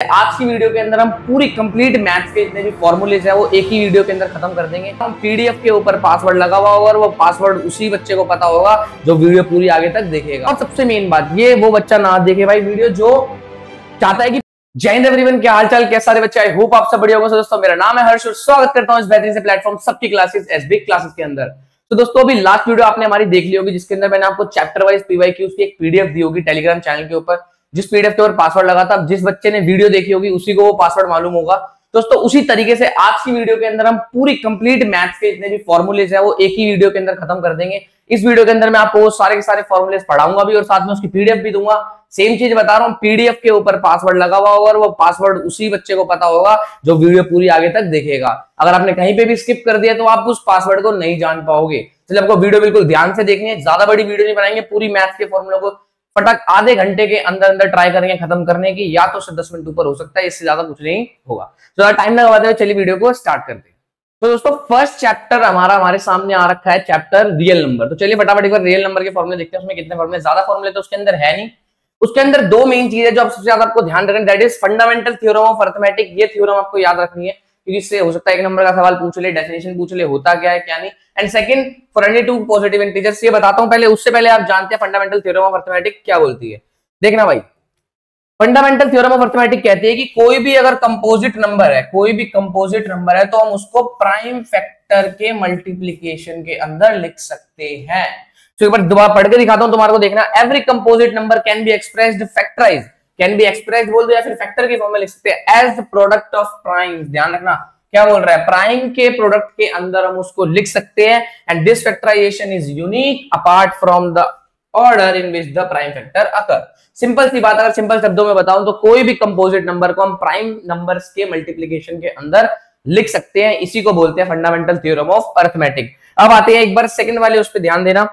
आज की वीडियो के अंदर हम पूरी कंप्लीट मैथ्स के जितने भी फॉर्मूलेज है वो एक ही वीडियो के अंदर खत्म कर देंगे। हम पीडीएफ के ऊपर पासवर्ड लगा हुआ होगा और वो पासवर्ड उसी बच्चे को पता होगा जो वीडियो पूरी आगे तक देखेगा। और सबसे मेन बात ये वो बच्चा ना देखे भाई वीडियो जो चाहता है कि जय हिंद एवरीवन, क्या हालचाल, कैसे सारे बच्चे, आई होप आप सब बढ़िया होंगे। दोस्तों मेरा नाम है हर्ष और स्वागत करता हूं इस बेहतरीन से प्लेटफॉर्म सबकी क्लासेस एसबी क्लासेस के अंदर। तो दोस्तों अभी लास्ट वीडियो आपने हमारी देख ली होगी जिसके अंदर मैंने आपको चैप्टर वाइज पीवाईक्यूज की एक पीडीएफ दी होगी टेलीग्राम चैनल के ऊपर। जिस पीडीएफ के ऊपर पासवर्ड लगा था, जिस बच्चे ने वीडियो देखी होगी उसी को वो पासवर्ड मालूम होगा। दोस्तों उसी तरीके से आज की वीडियो के अंदर हम पूरी कंप्लीट मैथ्स के जितने भी फॉर्मूलेज है वो एक ही वीडियो के अंदर खत्म कर देंगे। इस वीडियो के अंदर मैं आपको वो सारे के सारे फॉर्मूलेज पढ़ाऊंगा भी और साथ में उसकी पीडीएफ भी दूंगा। सेम चीज बता रहा हूँ, पीडीएफ के ऊपर पासवर्ड लगा हुआ होगा और वो पासवर्ड उसी बच्चे को पता होगा जो वीडियो पूरी आगे तक देखेगा। अगर आपने कहीं पे भी स्किप कर दिया तो आप उस पासवर्ड को नहीं जान पाओगे। इसलिए आपको वीडियो बिल्कुल ध्यान से देखनी है, ज्यादा बड़ी वीडियो नहीं बनाएंगे, पूरी मैथ्स के फॉर्मूले को फटाक आधे घंटे के अंदर अंदर ट्राई करेंगे खत्म करने की, या तो 10 मिनट ऊपर हो सकता है, इससे ज्यादा कुछ नहीं होगा। ज्यादा टाइम लगाते हुए चलिए वीडियो को स्टार्ट करते हैं। तो दोस्तों फर्स्ट चैप्टर हमारे सामने आ रखा है, चैप्टर रियल नंबर। तो चलिए फटाफट एक बार रियल नंबर के फॉर्मूले देखते हैं। उसमें कितने फॉर्मूले, ज्यादा फॉर्मूले तो उसके अंदर है नहीं। उसके अंदर दो मेन चीज है जो आप सबसे ज्यादा आपको ध्यान रखना, that is fundamental theorem of arithmetic. ये थ्योरम आपको याद रखनी है क्योंकि इससे हो सकता है एक नंबर का सवाल पूछ ले, डेफिनेशन पूछ ले, होता क्या है क्या नहीं। And second, for any two positive integers. ये बताता हूं पहले, उससे पहले आप जानते हैं फंडामेंटल थ्योरम ऑफ अरिथमेटिक क्या बोलती है। देखना भाई, फंडामेंटल थ्योरम ऑफ अरिथमेटिक कहती है कि कोई भी अगर कंपोजिट नंबर है, कोई भी कंपोजिट नंबर है तो हम उसको प्राइम फैक्टर के मल्टीप्लिकेशन के अंदर लिख सकते हैं। तो एक बार दोबारा पढ़ के दिखाता हूं तुम्हारे को, देखना। Every composite number can be expressed factorise, can be expressed बोल दो या फिर फैक्टर के फॉर्म में लिख सकते हैं एज प्रोडक्ट ऑफ प्राइम। ध्यान रखना क्या बोल रहा है, प्राइम के प्रोडक्ट के अंदर हम उसको लिख सकते हैं। And this factorization is unique apart from the order in which the prime factor occur. Simple सी बात, अगर सिंपल शब्दों में बताऊं तो कोई भी कंपोजिट नंबर को हम प्राइम नंबर्स के मल्टीप्लिकेशन के अंदर लिख सकते हैं। इसी को बोलते हैं फंडामेंटल थ्योरम ऑफ अरिथमेटिक। अब आते हैं एक बार सेकंड वाले, उस पर ध्यान देना।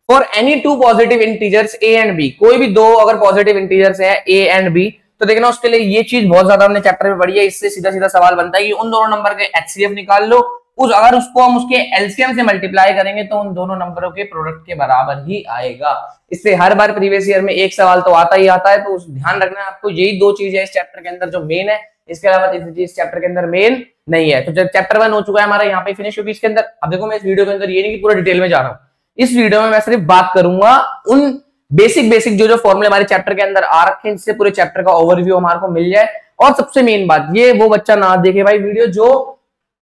For any two positive integers A and B, कोई भी दो अगर पॉजिटिव इंटीजर्स है ए एंड बी, तो देखना उसके लिए ये चीज बहुत ज्यादा हमने चैप्टर में पढ़ी है। इससे सीधा सीधा सवाल बनता है कि उन दोनों नंबर के एचसीएफ निकाल लो, अगर उसको हम उसके एलसीएम से मल्टीप्लाई करेंगे तो उन दोनों नंबरों के प्रोडक्ट के बराबर ही आएगा। इससे हर बार प्रीवियस ईयर में एक सवाल तो आता ही आता है, तो ध्यान रखना है आपको। यही दो चीज है इस चैप्टर के अंदर जो मेन है, इसके अलावा तीसरी चीज चैप्टर के अंदर मेन नहीं है। तो जब चैप्टर 1 हो चुका है हमारा, यहाँ पे फिनिश होगी। इसके अंदर अब देखो, मैं इस वीडियो के अंदर ये नहीं कि पूरा डिटेल में जा रहा हूँ, इस वीडियो में मैं सिर्फ बात करूंगा उन बेसिक जो फॉर्मूले हमारे चैप्टर के अंदर आ रखे हैं, जिससे पूरे चैप्टर का ओवरव्यू हमारे को मिल जाए। और सबसे मेन बात, ये वो बच्चा ना देखे भाई वीडियो जो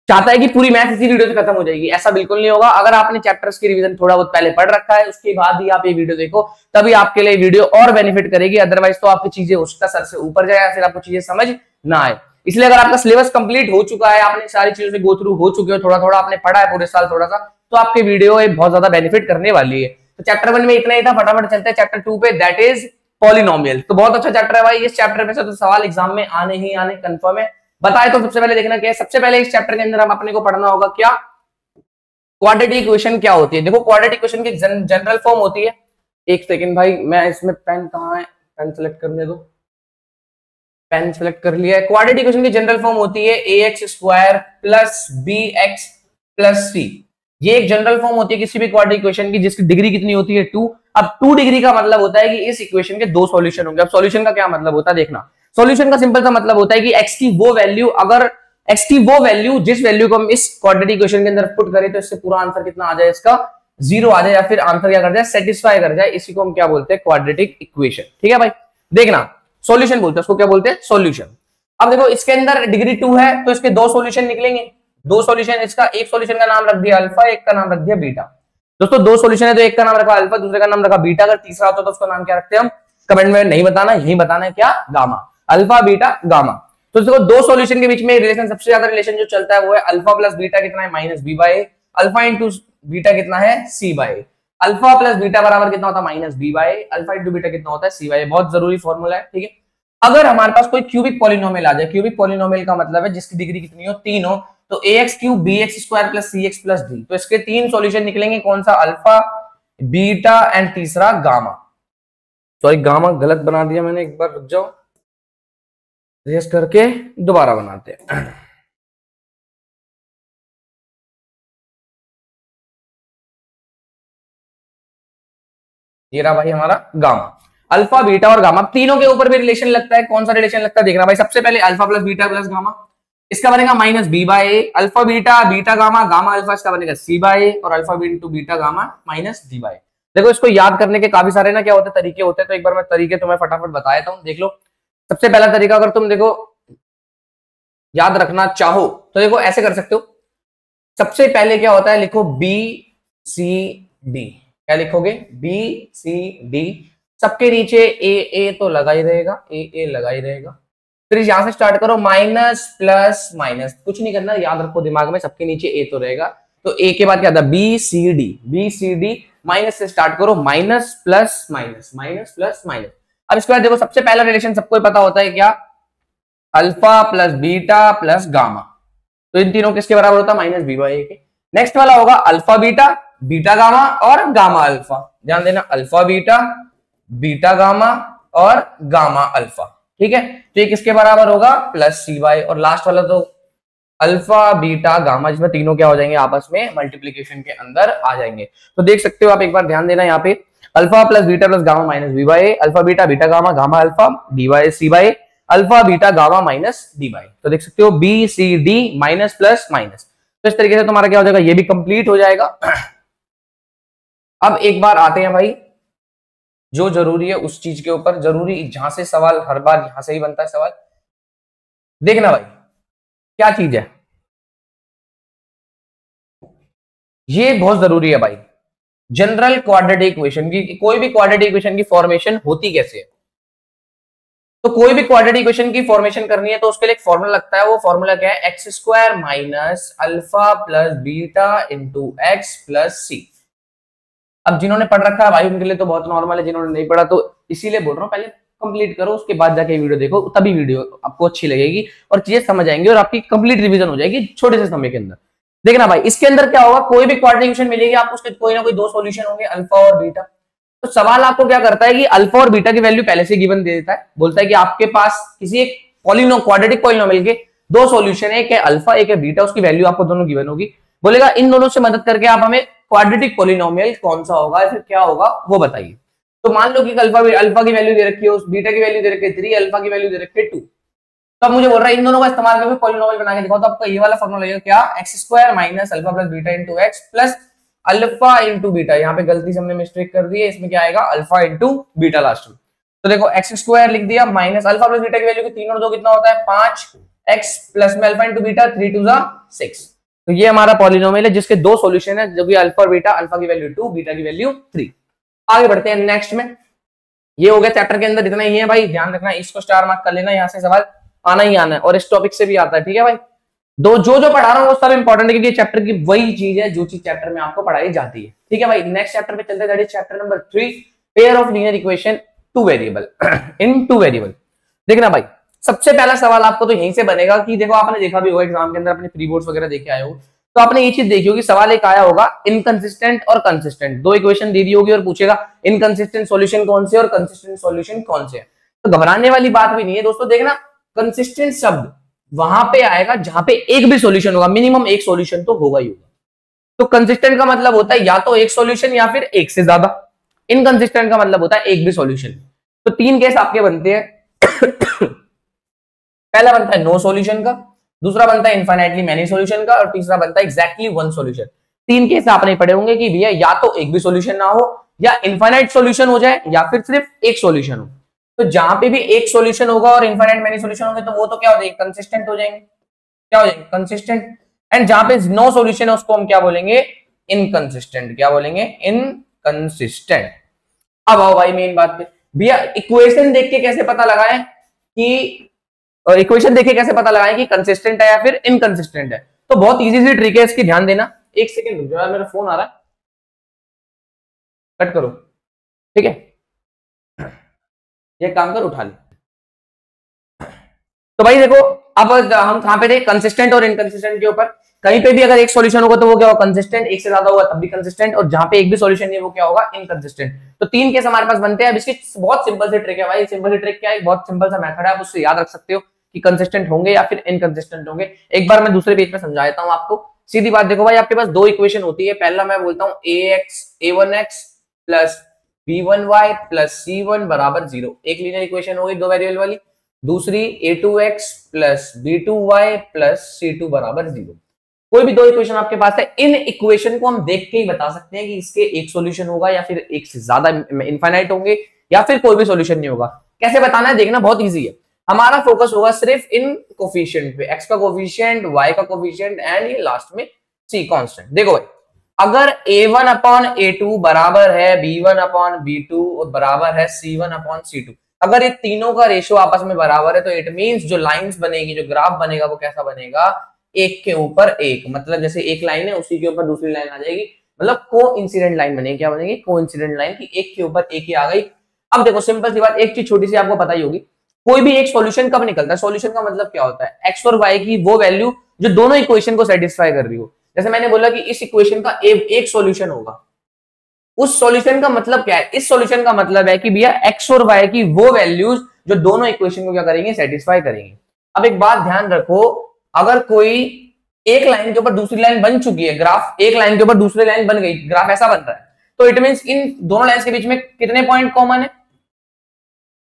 चाहता है कि पूरी मैथ इसी वीडियो से खत्म हो जाएगी, ऐसा बिल्कुल नहीं होगा। अगर आपने चैप्टर्स की रिवीजन थोड़ा बहुत पहले पढ़ रखा है, उसके बाद ही आप ये वीडियो देखो, तभी आपके लिए वीडियो और बेनिफिट करेगी। अदरवाइज तो आपकी चीजें उसका सर से ऊपर जाए या फिर आपको चीजें समझ ना आए। इसलिए अगर आपका सिलेबस कंप्लीट हो चुका है, आपने सारी चीजों से गो थ्रू हो चुके हो, थोड़ा थोड़ा आपने पढ़ा है पूरे साल थोड़ा सा, तो आपकी वीडियो बहुत ज्यादा बेनिफिट करने वाली है। तो चैप्टर 1 में इतना ही था, फटाफट चलते हैं चैप्टर 2 पे, दैट इज पॉलिनोमियल। तो बहुत अच्छा चैप्टर है भाई, इस चैप्टर में से तो सवाल एग्जाम में आने ही आने कंफर्म है। बताए तो सबसे पहले देखना क्या है, सबसे पहले इस चैप्टर के अंदर हम अपने को पढ़ना होगा क्या, क्वाड्रेटिक इक्वेशन क्या होती है। देखो क्वाड्रेटिक इक्वेशन की जनरल फॉर्म होती है, एक सेकंड भाई, मैं इसमें पेन कहाँ है, पेन सेलेक्ट करने दो, पेन सेलेक्ट कर लिया है। क्वाड्रेटिक इक्वेशन की जनरल फॉर्म होती है ax square plus bx plus c। ये एक जनरल फॉर्म होती है किसी भी क्वाड्रेटिक इक्वेशन की जिसकी डिग्री कितनी होती है 2। अब 2 डिग्री का मतलब होता है कि इस इक्वेशन के दो सॉल्यूशन होंगे। अब सॉल्यूशन का क्या मतलब होता है, देखना। सॉल्यूशन का सिंपल सा मतलब होता है कि x की वो वैल्यू, अगर x की वो वैल्यू जिस वैल्यू को हम इस क्वाड्रेटिक इक्वेशन के अंदर पुट करें तो इससे पूरा आंसर कितना आ जाए, इसका 0 आ जाए, या फिर आंसर क्या कर जाए, सेटिस्फाई कर जाए। इसी को हम क्या बोलते हैं, क्वाड्रेटिक इक्वेशन। ठीक है भाई, देखना सॉल्यूशन बोलते हैं उसको, क्या बोलते हैं, सॉल्यूशन। अब देखो इसके अंदर डिग्री 2 है तो इसके दो सॉल्यूशन निकलेंगे, दो सॉल्यूशन। इसका एक सॉल्यूशन का नाम रख दिया अल्फा, एक का नाम रख दिया बीटा। दोस्तों दो सॉल्यूशन है तो एक का नाम रखा अल्फा, दूसरे का नाम रखा बीटा। अगर तीसरा होता तो उसका नाम क्या रखते हैं हम, कमेंट में नहीं बताना, यही बताना है क्या, गामा, अल्फा बीटा गामा। तो देखो दो सॉल्यूशन के बीच में रिलेशन, सबसे ज्यादा रिलेशन जो चलता है वो है अल्फा प्लस बीटा कितना है, minus B by A. Alpha into beta कितना है, C by A. Alpha plus beta बराबर कितना होता है, minus B by A. Alpha into beta कितना होता है, सी बाई ए। बहुत जरूरी फॉर्मूला है, ठीक है। अगर हमारे पास कोई क्यूबिक पॉलिनोमियल आ जाए, क्यूबिक पॉलिनोमियल का मतलब है जिसकी डिग्री कितनी हो, 3 हो, तो ax cube bx square plus cx plus d। तो इसके 3 सॉल्यूशन निकलेंगे, कौन सा, अल्फा, बीटा एंड तीसरा गामा। सॉरी गामा गलत बना दिया मैंने, एक बार रुक जाओ, रेस करके दोबारा बनाते हैं। ये रहा भाई हमारा गामा। अल्फा बीटा और गामा, तीनों के ऊपर भी रिलेशन लगता है। कौन सा रिलेशन लगता है देखना भाई। सबसे पहले alpha plus beta plus gamma, इसका बनेगा minus B by A, alpha beta beta gamma gamma alpha, इसका बनेगा सी बाय ए, और alpha into beta gamma minus D by. देखो इसको याद करने के काफी सारे ना क्या होते हैं तरीके होते हैं, तो एक बार मैं तरीके तुम्हें फटाफट बता देता हूं, देख लो। सबसे पहला तरीका अगर तुम देखो याद रखना चाहो तो देखो ऐसे कर सकते हो। सबसे पहले क्या होता है, लिखो बी सी डी, क्या लिखोगे, बी सी डी, सबके नीचे ए तो लगा ही रहेगा, ए लगा ही रहेगा। फिर यहां से स्टार्ट करो माइनस प्लस माइनस, कुछ नहीं करना, याद रखो दिमाग में सबके नीचे ए तो रहेगा। तो ए के बाद क्या था, बी सी डी, माइनस से स्टार्ट करो, minus plus minus, minus plus minus. अब इसके बाद देखो सबसे पहला रिलेशन सबको पता होता है क्या, alpha plus beta plus gamma, तो इन तीनों किसके बराबर होता है, माइनस बी बाई ए के। नेक्स्ट वाला होगा अल्फा बीटा बीटा गामा और गामा अल्फा, ध्यान देना, अल्फा बीटा बीटा गामा और गामा अल्फा, ठीक है। तो ये किसके बराबर होगा, प्लस सी बाई, और लास्ट वाला तो अल्फा बीटा गामा, जिसमें तीनों क्या हो जाएंगे आपस में मल्टीप्लीकेशन के अंदर आ जाएंगे। तो देख सकते हो आप, एक बार ध्यान देना यहाँ पे, alpha plus beta plus gamma minus B by, alpha beta beta gamma gamma alpha D by C by, alpha beta gamma minus D by. तो देख सकते हो B C D minus plus minus. तो इस तरीके से तुम्हारा क्या हो जाएगा, ये भी कंप्लीट हो जाएगा। अब एक बार आते हैं भाई जो जरूरी है उस चीज के ऊपर, जरूरी जहां से सवाल हर बार यहां से ही बनता है सवाल, देखना भाई क्या चीज है, ये बहुत जरूरी है भाई। जनरल क्वाड्रेटिक इक्वेशन की, कोई भी क्वाड्रेटिक इक्वेशन की फॉर्मेशन होती कैसे है, तो कोई भी क्वाड्रेटिक इक्वेशन की फॉर्मेशन करनी है तो उसके लिए एक फॉर्मूला लगता है। वो फॉर्मूला क्या है, X square minus alpha plus beta into X plus C. अब जिन्होंने पढ़ रखा है भाई उनके लिए तो बहुत नॉर्मल है, जिन्होंने नहीं पढ़ा तो इसीलिए बोल रहा हूँ, पहले कंप्लीट करो उसके बाद जाके वीडियो देखो, तभी वीडियो आपको अच्छी लगेगी और चीजें समझ आएंगी और आपकी कंप्लीट रिवीजन हो जाएगी छोटे से समय के अंदर। देखना भाई इसके अंदर क्या होगा, कोई भी क्वाड्रेटिक इक्वेशन मिलेगी आपको, उसके कोई ना कोई दो सॉल्यूशन होंगे, अल्फा और बीटा। तो सवाल आपको क्या करता है कि अल्फा और बीटा की वैल्यू पहले से गिवन दे देता है, बोलता है कि आपके पास किसी एक क्वाड्रेटिक पॉलिनोमियल के दो सॉल्यूशन है, एक है अल्फा एक है बीटा, उसकी वैल्यू आपको दोनों गिवन होगी। बोलेगा इन दोनों से मदद करके आप हमें क्वाड्रेटिक पॉलिनोमियल कौन सा होगा, फिर क्या होगा वो बताइए। तो मान लो कि अल्फा की वैल्यू दे रखी है, उस बीटा की वैल्यू दे रखी है 3, अल्फा की वैल्यू दे रखी है 2। तो अब मुझे बोल रहा है इन दोनों का इस्तेमाल करके पॉलिनोमियल बना के दिखाओ, तो आपका ये वाला फॉर्मूला लगेगा क्या, x square minus alpha plus beta into X plus alpha into beta. यहाँ पे गलती से हमने मिस्टेक कर दी है, इसमें क्या आएगा, अल्फा इंटू बीटा लास्ट में। तो देखो एक्स स्क्वायर लिख दिया माइनस अल्फा प्लस बीटा की वैल्यू की 3 और 2 कितना होता है 5, एक्स प्लस में अल्फा इंटू बीटा 3 2 6। तो ये हमारा पॉलिनोमियल है जिसके दो सॉल्यूशन है, जो कि अल्फा और बीटा, अल्फा की वैल्यू 2 बीटा की वैल्यू 3। आगे बढ़ते हैं नेक्स्ट में। ये हो गया चैप्टर के अंदर इतना ही है भाई, ध्यान रखना, इसको स्टार मार्क कर लेना, यहाँ से सवाल आना ही आना है और इस टॉपिक से भी आता है, ठीक है भाई। जो पढ़ा रहा हूँ वो सब इंपॉर्टेंट है क्योंकि चैप्टर की वही चीज है जो चीज चैप्टर में आपको पढ़ाई जाती है, ठीक है भाई। नेक्स्ट चैप्टर पे चलते हैं, that is chapter number 3, pair of linear equation two variable in two variable. देखना भाई सबसे पहला सवाल आपको तो यहीं से बनेगा कि देखो आपने देखा भी होगा एग्जाम के अंदर, अपने प्री बोर्ड्स वगैरह देखे आए हो, तो आपने ये चीज देखी होगी, सवाल एक आया होगा इनकंसिस्टेंट और कंसिस्टेंट, दो इक्वेशन दे दी होगी और पूछेगा इनकंसिस्टेंट सॉल्यूशन कौन से और कंसिस्टेंट सॉल्यूशन कौन से। तो घबराने वाली बात भी नहीं है दोस्तों। देखना कंसिस्टेंट शब्द वहां पे आएगा जहां पे एक भी सॉल्यूशन होगा, मिनिमम एक सॉल्यूशन तो होगा ही होगा। तो कंसिस्टेंट का मतलब होता है या तो एक सॉल्यूशन या फिर एक से ज्यादा, इनकंसिस्टेंट का मतलब होता है एक भी सॉल्यूशन। तो 3 केस आपके बनते हैं पहला बनता है नो सॉल्यूशन का, दूसरा बनता है इनफाइनाइटली मेनी सॉल्यूशन का, और तीसरा बनता है एग्जैक्टली वन सॉल्यूशन। 3 केस आपने पढ़े होंगे कि भैया या तो एक भी सॉल्यूशन ना हो, या इनफाइनाइट सॉल्यूशन हो जाए, या फिर सिर्फ एक सॉल्यूशन हो। तो जहां पे भी एक सॉल्यूशन होगा और इनफाइनाइट मेनी सॉल्यूशन होंगे तो वो तो क्या हो जाएंगे, कंसिस्टेंट हो जाएंगे, क्या हो जाएंगे, कंसिस्टेंट। एंड जहां पे नो सॉल्यूशन है उसको हम क्या बोलेंगे, इनकंसिस्टेंट। क्या बोलेंगे, इनकंसिस्टेंट। अब आओ भाई मेन बात पे, भैया इक्वेशन देख के कैसे पता लगाएं कि इक्वेशन देखे कैसे पता लगाएं कि कंसिस्टेंट है या फिर इनकंसिस्टेंट है। तो बहुत इजी सी ट्रिक है इसकी, ध्यान देना। एक सेकंड रुक जाओ, मेरा फोन आ रहा है, कट करो, ठीक है, ये काम कर उठा ले। तो भाई देखो अब हम कहां पे थे, कंसिस्टेंट और इनकंसिस्टेंट के ऊपर। कहीं पे भी अगर एक सॉल्यूशन होगा तो वो क्या होगा, कंसिस्टेंट, एक से ज्यादा होगा तब भी कंसिस्टेंट, और जहां पे एक भी सॉल्यूशन नहीं है वो क्या होगा, इनकंसिस्टेंट। तो 3 केस हमारे पास बनते हैं। अब इसकी बहुत सिंपल सी ट्रिक है भाई, सिंपल सी ट्रिक क्या है, बहुत सिंपल सा मेथड है, आप उससे याद रख सकते हो कि कंसिस्टेंट होंगे या फिर इनकंसिस्टेंट होंगे। एक बार मैं दूसरे पेज पे समझा देता हूं आपको। सीधी बात देखो भाई, आपके पास दो इक्वेशन होती है, पहला मैं बोलता हूं a1x plus b1y plus c1 बराबर 0। एक लीनियर इक्वेशन हो गई दो वेरिएबल वाली। दूसरी a2x plus b2y plus c2 बराबर 0। कोई भी दो इक्वेशन आपके पास है, इन इक्वेशन को हम देख के ही बता सकते हैं कि इसके एक सॉल्यूशन होगा या फिर एक से ज्यादा इनफाइनाइट होंगे या फिर कोई भी सॉल्यूशन नहीं होगा। कैसे बताना है देखना, बहुत इजी है। हमारा फोकस होगा सिर्फ इन कोफिशिएंट पे, x का कोफिशिएंट, y का कोफिशिएंट एंड ये लास्ट में c कांस्टेंट। देखो भाई, अगर a1 अपॉन a2 बराबर है b1 अपॉन b2 और बराबर है c1 अपॉन c2, अगर ये तीनों का रेशियो आपस में बराबर है तो इट मींस जो लाइंस बनेगी, जो ग्राफ बनेगा वो कैसा बनेगा, एक के ऊपर एक। मतलब जैसे एक लाइन है उसी के ऊपर दूसरी लाइन आ जाएगी, मतलब को इंसिडेंट लाइन बनेगी। क्या बनेगी? को इंसिडेंट लाइन की एक के ऊपर एक ही आ गई। अब देखो सिंपल सी बात, एक चीज छोटी सी आपको पता ही होगी, कोई भी एक सॉल्यूशन कब निकलता है? सॉल्यूशन का मतलब क्या होता है? एक्स और वाई की वो वैल्यू जो दोनों इक्वेशन को सेटिस्फाई कर रही हो। जैसे मैंने बोला कि इस इक्वेशन का एक सॉल्यूशन होगा, उस सॉल्यूशन का मतलब क्या है? इस सॉल्यूशन का मतलब है कि भैया एक्स और वाई की वो वैल्यूज जो दोनों इक्वेशन को क्या करेंगे? सेटिस्फाई करेंगे। अब एक बात ध्यान रखो, अगर कोई एक लाइन के ऊपर दूसरी लाइन बन चुकी है, ग्राफ एक लाइन के ऊपर दूसरी लाइन बन गई, ग्राफ ऐसा बन रहा है, तो इट मींस इन दोनों लाइंस के बीच में कितने पॉइंट कॉमन है?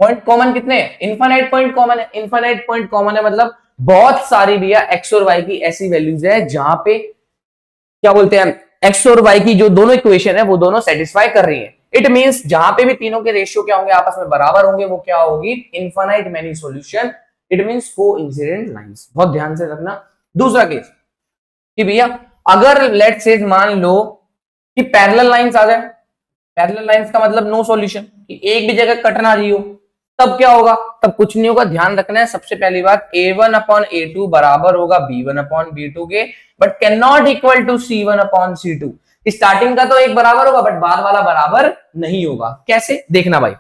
पॉइंट कॉमन कितने हैं? इनफाइनाइट पॉइंट कॉमन है। इनफाइनाइट पॉइंट कॉमन है मतलब बहुत सारी भैया एक्स और वाई की ऐसी वैल्यूज है जहां पे क्या बोलते हैं, एक्स और वाई की जो दोनों इक्वेशन है वो दोनों सेटिस्फाई कर रही है। इट मींस जहां पे भी तीनों के रेशियो क्या होंगे? आपस में बराबर होंगे, वो क्या होगी? Infinite many solution. It means coincident lines. बहुत ध्यान से रखना। दूसरा केस कि भैया अगर लेट से मान लो कि पैरेलल लाइंस आ जाए, पैरेलल लाइंस का मतलब नो सॉल्यूशन, कि एक भी जगह कट ना रही हो, तब क्या होगा? तब कुछ नहीं होगा। ध्यान रखना है सबसे पहली बात, a1 अपॉन a2 बराबर होगा b1 अपॉन b2 के, but can not equal to c1 upon c2। Starting का तो एक बराबर होगा बट बाद वाला बराबर नहीं होगा। कैसे देखना भाई,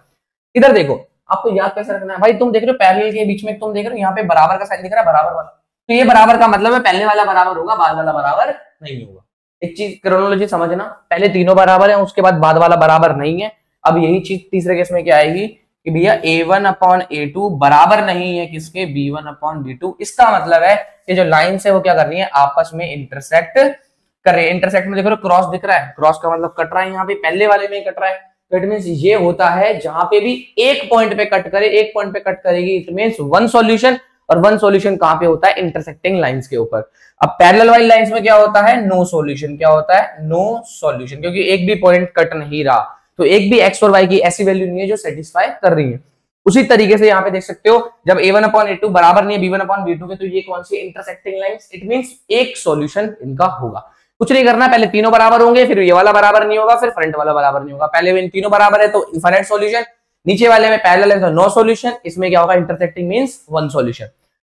इधर देखो, आपको याद कैसे रखना है भाई, तुम देख रहे हो पैरेलल के बीच में, तुम देख रहे हो यहाँ पे बराबर का साइन दिख रहा है, बराबर वाला, तो ये बराबर का मतलब है पहले वाला बराबर होगा, बाद वाला बराबर नहीं होगा। एक चीज क्रोनोलॉजी समझना, पहले तीनों बराबर है, उसके बाद वाला बराबर नहीं है। अब यही चीज तीसरे केस में क्या आएगी कि भैया a1 अपॉन a2 बराबर नहीं है किसके? b1 upon b2। इसका मतलब है कि जो लाइन है वो क्या कर रही है? आपस में इंटरसेक्ट कर रही है। इंटरसेक्ट में देखो क्रॉस दिख रहा है, क्रॉस का मतलब कट रहा है, यहाँ पे पहले वाले में ही कट रहा है। तो इट मींस ये होता है जहां पे भी एक पॉइंट पे कट करे, एक पॉइंट पे कट करेगी, इट मींस वन सॉल्यूशन। और वन सॉल्यूशन कहां पे होता है? इंटरसेक्टिंग लाइंस के ऊपर। अब पैरेलल वाली लाइंस में क्या होता है? No solution. क्या होता है? नो सॉल्यूशन, क्योंकि एक भी पॉइंट कट नहीं रहा, तो एक भी एक्स और वाई की ऐसी वैल्यू नहीं है जो सेटिस्फाई कर रही है। उसी तरीके से यहाँ पे देख सकते हो, जब a1 अपॉन a2 बराबर नहीं है b1 अपॉन b2 के, तो ये कौन सी इंटरसेक्टिंग लाइंस? इट मींस एक सॉल्यूशन इनका होगा। कुछ नहीं करना, पहले तीनों बराबर होंगे, फिर ये वाला बराबर नहीं होगा, फिर फ्रंट वाला बराबर नहीं होगा। पहले इन तीनों बराबर है तो इनफाइनाइट सॉल्यूशन, नीचे वाले में पैरेलल है तो नो सॉल्यूशन, इसमें क्या होगा? Intersecting means one solution.